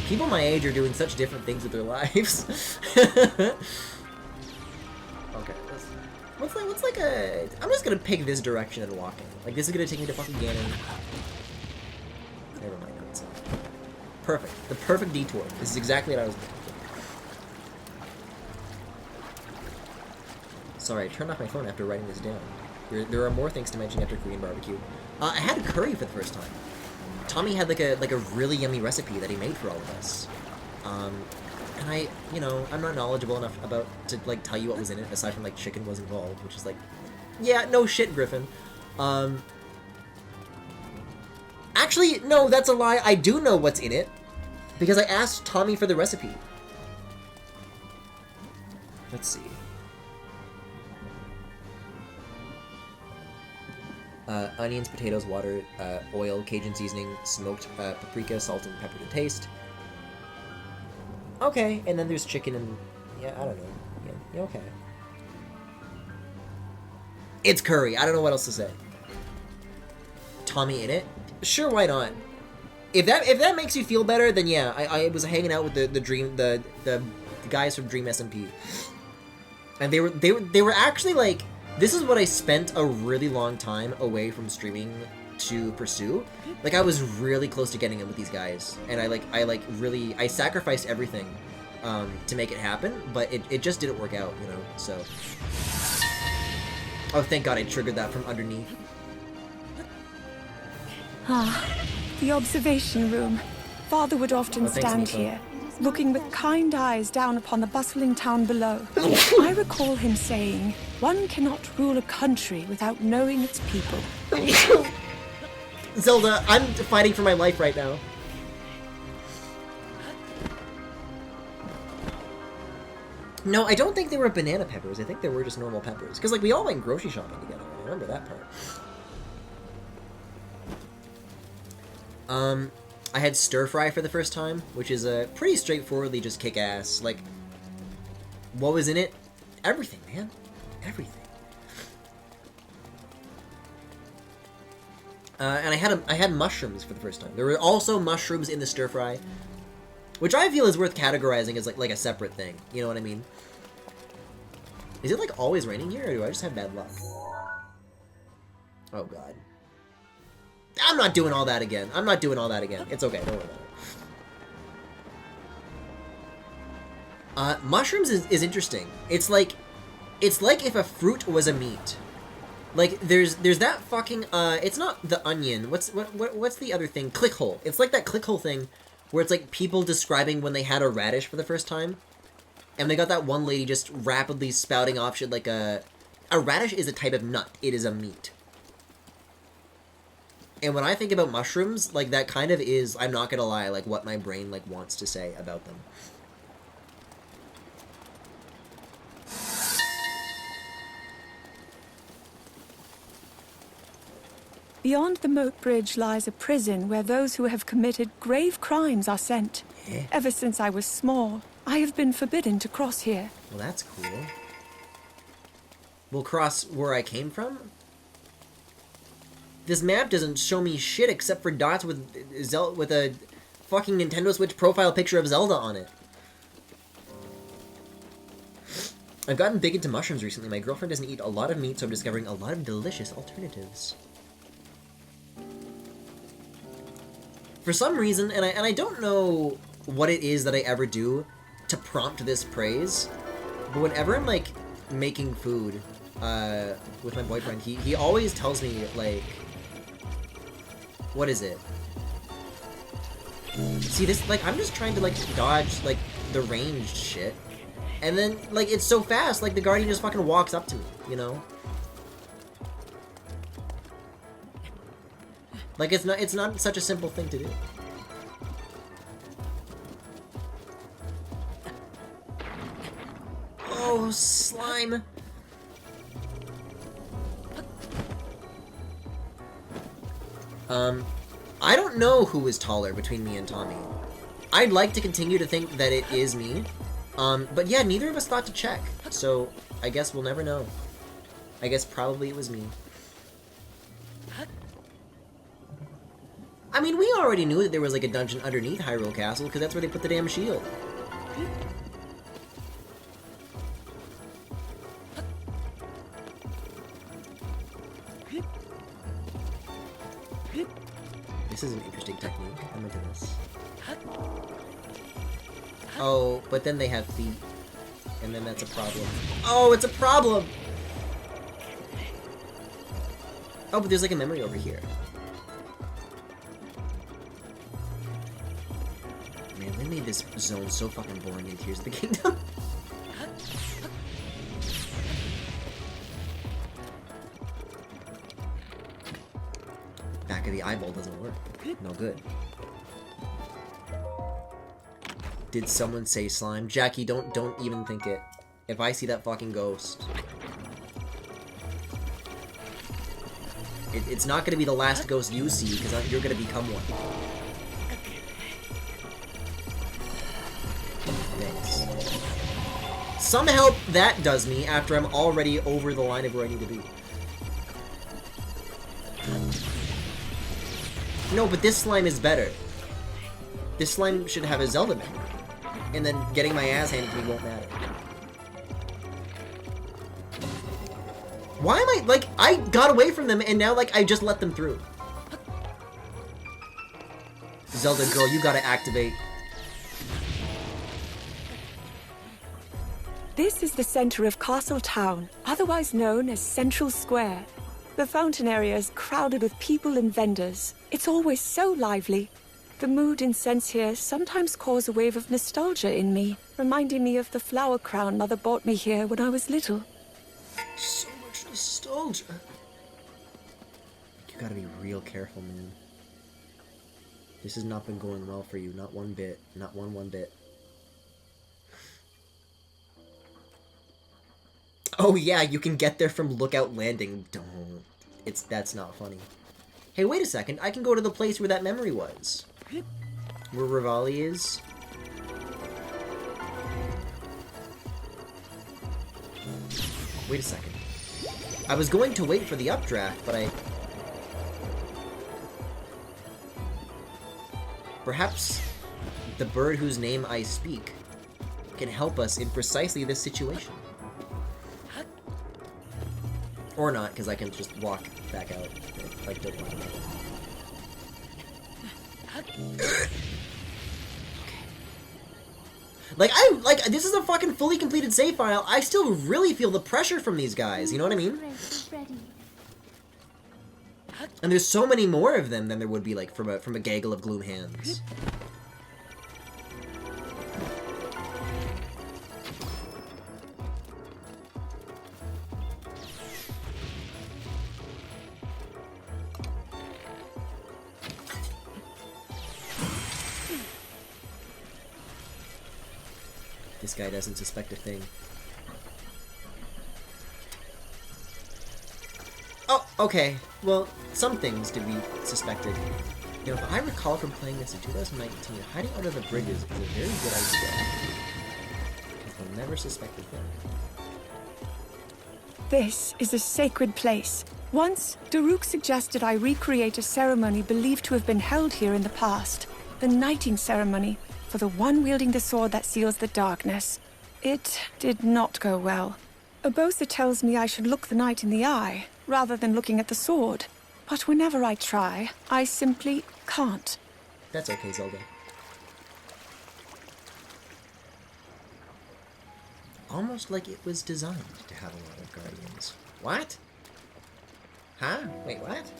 people my age are doing such different things with their lives. Okay, what's like a... I'm just gonna pick this direction and walk in. Like, this is gonna take me to fucking Ganon. Never mind, no, it's not. Perfect. The perfect detour. This is exactly what I was doing. Sorry, I turned off my phone after writing this down. There are more things to mention after Korean barbecue. I had curry for the first time. Tommy had like a really yummy recipe that he made for all of us. And I'm not knowledgeable enough to like tell you what was in it, aside from like chicken was involved, which is like, yeah, no shit, Griffin. Actually, no, that's a lie. I do know what's in it, because I asked Tommy for the recipe. Let's see. Onions, potatoes, water, oil, Cajun seasoning, smoked paprika, salt, and pepper to taste. Okay, and then there's chicken and... yeah, I don't know. Yeah, okay. It's curry. I don't know what else to say. Tommy in it? Sure, why not? If that makes you feel better, then yeah. I was hanging out with the guys from Dream SMP. And they were actually like... This is what I spent a really long time away from streaming to pursue. Like, I was really close to getting in with these guys, and I sacrificed everything to make it happen, but it just didn't work out, you know, so. Oh, thank God I triggered that from underneath. Ah, the observation room. Father would often stand here, looking with kind eyes down upon the bustling town below. I recall him saying, "One cannot rule a country without knowing its people." Zelda, I'm fighting for my life right now. No, I don't think they were banana peppers. I think they were just normal peppers. Because, like, we all went grocery shopping together. I remember that part. I had stir fry for the first time, which is pretty straightforwardly just kick ass. Like, what was in it? Everything, man. Everything. And I had mushrooms for the first time. There were also mushrooms in the stir fry, which I feel is worth categorizing as like a separate thing. You know what I mean? Is it like always raining here, or do I just have bad luck? Oh God. I'm not doing all that again. I'm not doing all that again. It's okay. Don't worry about it. Mushrooms is interesting. It's like if a fruit was a meat. Like, there's that fucking, it's not the onion. What's the other thing? Clickhole. It's like that clickhole thing where it's like people describing when they had a radish for the first time. And they got that one lady just rapidly spouting off shit like a radish is a type of nut. It is a meat. And when I think about mushrooms, like, that kind of is, I'm not gonna lie, like, what my brain, like, wants to say about them. Beyond the moat bridge lies a prison where those who have committed grave crimes are sent. Yeah. Ever since I was small, I have been forbidden to cross here. Well, that's cool. We'll cross where I came from? This map doesn't show me shit except for dots with a fucking Nintendo Switch profile picture of Zelda on it. I've gotten big into mushrooms recently. My girlfriend doesn't eat a lot of meat, so I'm discovering a lot of delicious alternatives. For some reason, and I don't know what it is that I ever do to prompt this praise, but whenever I'm, like, making food with my boyfriend, he always tells me, like, what is it? See, this, like, I'm just trying to, like, dodge, like, the ranged shit. And then, like, it's so fast, like, the Guardian just fucking walks up to me, you know? Like, it's not such a simple thing to do. Oh, slime! I don't know who is taller between me and Tommy. I'd like to continue to think that it is me. But yeah, neither of us thought to check. So, I guess we'll never know. I guess probably it was me. I mean, we already knew that there was like a dungeon underneath Hyrule Castle, because that's where they put the damn shield. This is an interesting technique. I'm into this. Oh, but then they have feet. And then that's a problem. Oh, it's a problem! Oh, but there's like a memory over here. Man, they made this zone so fucking boring in Tears of the Kingdom. Back of the eyeball doesn't work. No good. Did someone say slime? Jackie, don't even think it. If I see that fucking ghost, it's not gonna be the last ghost you see, because you're gonna become one. Thanks. Some help that does me after I'm already over the line of where I need to be. No, but this slime is better. This slime should have a Zelda memory. And then getting my ass handed to me won't matter. Why am I, like, I got away from them and now, like, I just let them through. Zelda girl, you gotta activate. This is the center of Castle Town, otherwise known as Central Square. The fountain area is crowded with people and vendors. It's always so lively. The mood and scents here sometimes cause a wave of nostalgia in me, reminding me of the flower crown Mother bought me here when I was little. So much nostalgia. You gotta be real careful, man. This has not been going well for you, not one bit. Not one bit. Oh yeah, you can get there from Lookout Landing. Don't. That's not funny. Hey, wait a second. I can go to the place where that memory was. Where Rivali is. Wait a second. I was going to wait for the updraft, but I... Perhaps the bird whose name I speak can help us in precisely this situation. Or not, because I can just walk back out. Like, don't worry about it. Like, this is a fucking fully completed save file. I still really feel the pressure from these guys, you know what I mean? And there's so many more of them than there would be, like, from a gaggle of gloom hands. This guy doesn't suspect a thing. Oh, okay. Well, some things did be suspected. You know, if I recall from playing this in 2019, hiding under the bridges is a very good idea. Because they'll never suspect a thing. This is a sacred place. Once, Daruk suggested I recreate a ceremony believed to have been held here in the past. The knighting ceremony, for the one wielding the sword that seals the darkness. It did not go well. Urbosa tells me I should look the knight in the eye, rather than looking at the sword. But whenever I try, I simply can't. That's okay, Zelda. Almost like it was designed to have a lot of guardians. What? Huh? Wait, what?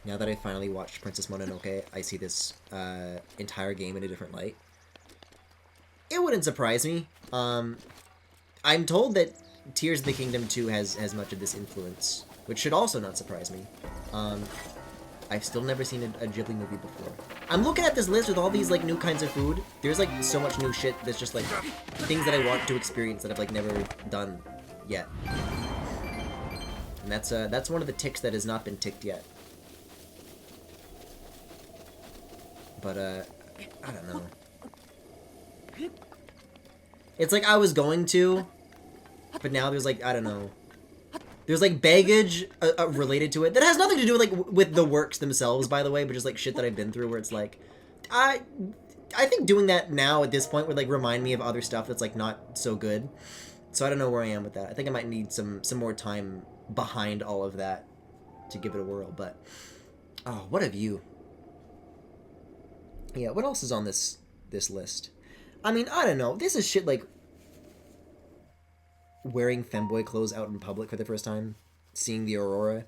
Now that I finally watched Princess Mononoke, I see this entire game in a different light. It wouldn't surprise me. I'm told that Tears of the Kingdom 2 has much of this influence, which should also not surprise me. I've still never seen a Ghibli movie before. I'm looking at this list with all these, like, new kinds of food. There's, like, so much new shit that's just, like, things that I want to experience that I've, like, never done yet. And that's one of the ticks that has not been ticked yet. But, I don't know. It's like I was going to, but now there's, like, I don't know. There's, like, baggage related to it that has nothing to do with, like, with the works themselves, by the way, but just, like, shit that I've been through where it's, like, I think doing that now at this point would, like, remind me of other stuff that's, like, not so good. So I don't know where I am with that. I think I might need some more time behind all of that to give it a whirl, but, oh, what have you? Yeah, what else is on this list? I mean, I don't know. This is shit like wearing femboy clothes out in public for the first time, seeing the aurora,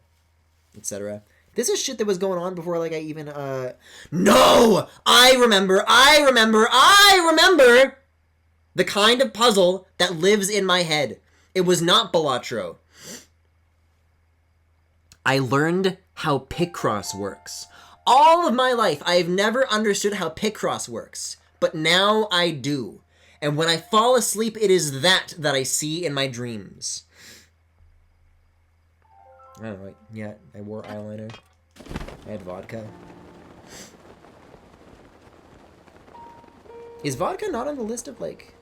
etc. This is shit that was going on before, like, I even, No! I remember the kind of puzzle that lives in my head. It was not Balatro. I learned how Picross works. All of my life, I have never understood how Picross works, but now I do. And when I fall asleep, it is that I see in my dreams. I don't know, yeah, I wore eyeliner. I had vodka. Is vodka not on the list of, like...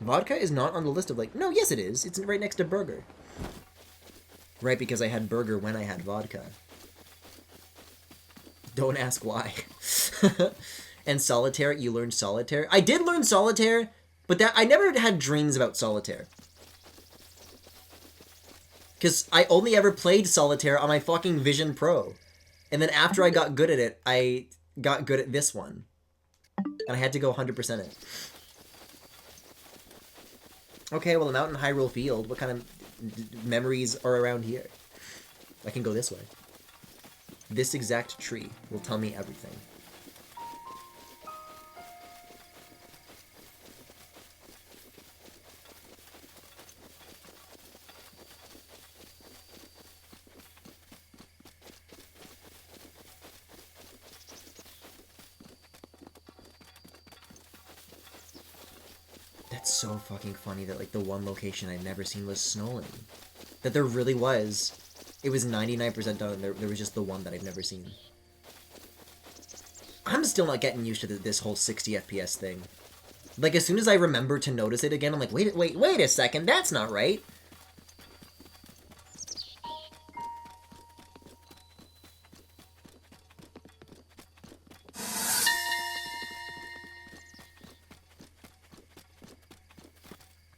Vodka is not on the list of, like... No, yes it is. It's right next to burger. Right, because I had burger when I had vodka. Don't ask why. And solitaire, you learned solitaire. I did learn solitaire, but that I never had dreams about solitaire. Because I only ever played solitaire on my fucking Vision Pro. And then after I got good at it, I got good at this one. And I had to go 100% it. Okay, well, I'm out in Hyrule Field. What kind of memories are around here? I can go this way. This exact tree will tell me everything. That's so fucking funny that, like, the one location I'd never seen was Snowland. That there really was. It was 99% done, and there was just the one that I've never seen. I'm still not getting used to this whole 60 FPS thing. Like, as soon as I remember to notice it again, I'm like, wait a second, that's not right.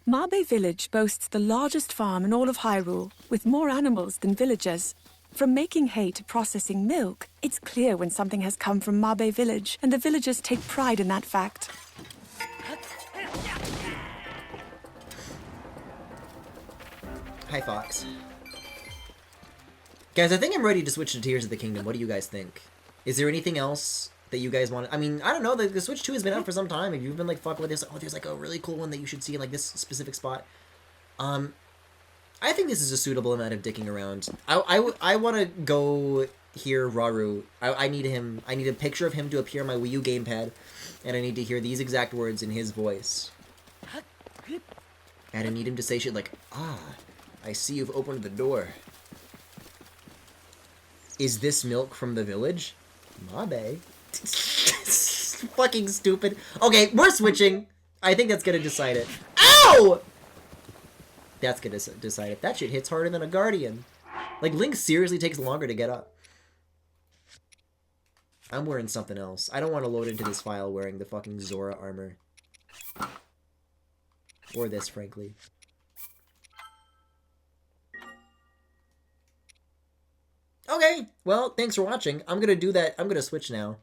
Mabe Village boasts the largest farm in all of Hyrule, with more animals than villagers. From making hay to processing milk, it's clear when something has come from Mabe Village, and the villagers take pride in that fact. Hi, Fox. Guys, I think I'm ready to switch to Tears of the Kingdom. What do you guys think? Is there anything else that you guys want? I mean, I don't know. The Switch 2 has been out for some time. If you've been, like, fucking with this, oh, there's, like, a really cool one that you should see in, like, this specific spot. I think this is a suitable amount of dicking around. I want to go hear Rauru. I need him. I need a picture of him to appear on my Wii U gamepad, and I need to hear these exact words in his voice. And I need him to say shit like, "Ah, I see you've opened the door. Is this milk from the village? Mabe." Fucking stupid. Okay, we're switching. I think that's gonna decide it. Ow! That's gonna decide it. That shit hits harder than a Guardian. Like, Link seriously takes longer to get up. I'm wearing something else. I don't want to load into this file wearing the fucking Zora armor. Or this, frankly. Okay, well, thanks for watching. I'm gonna do that. I'm gonna switch now.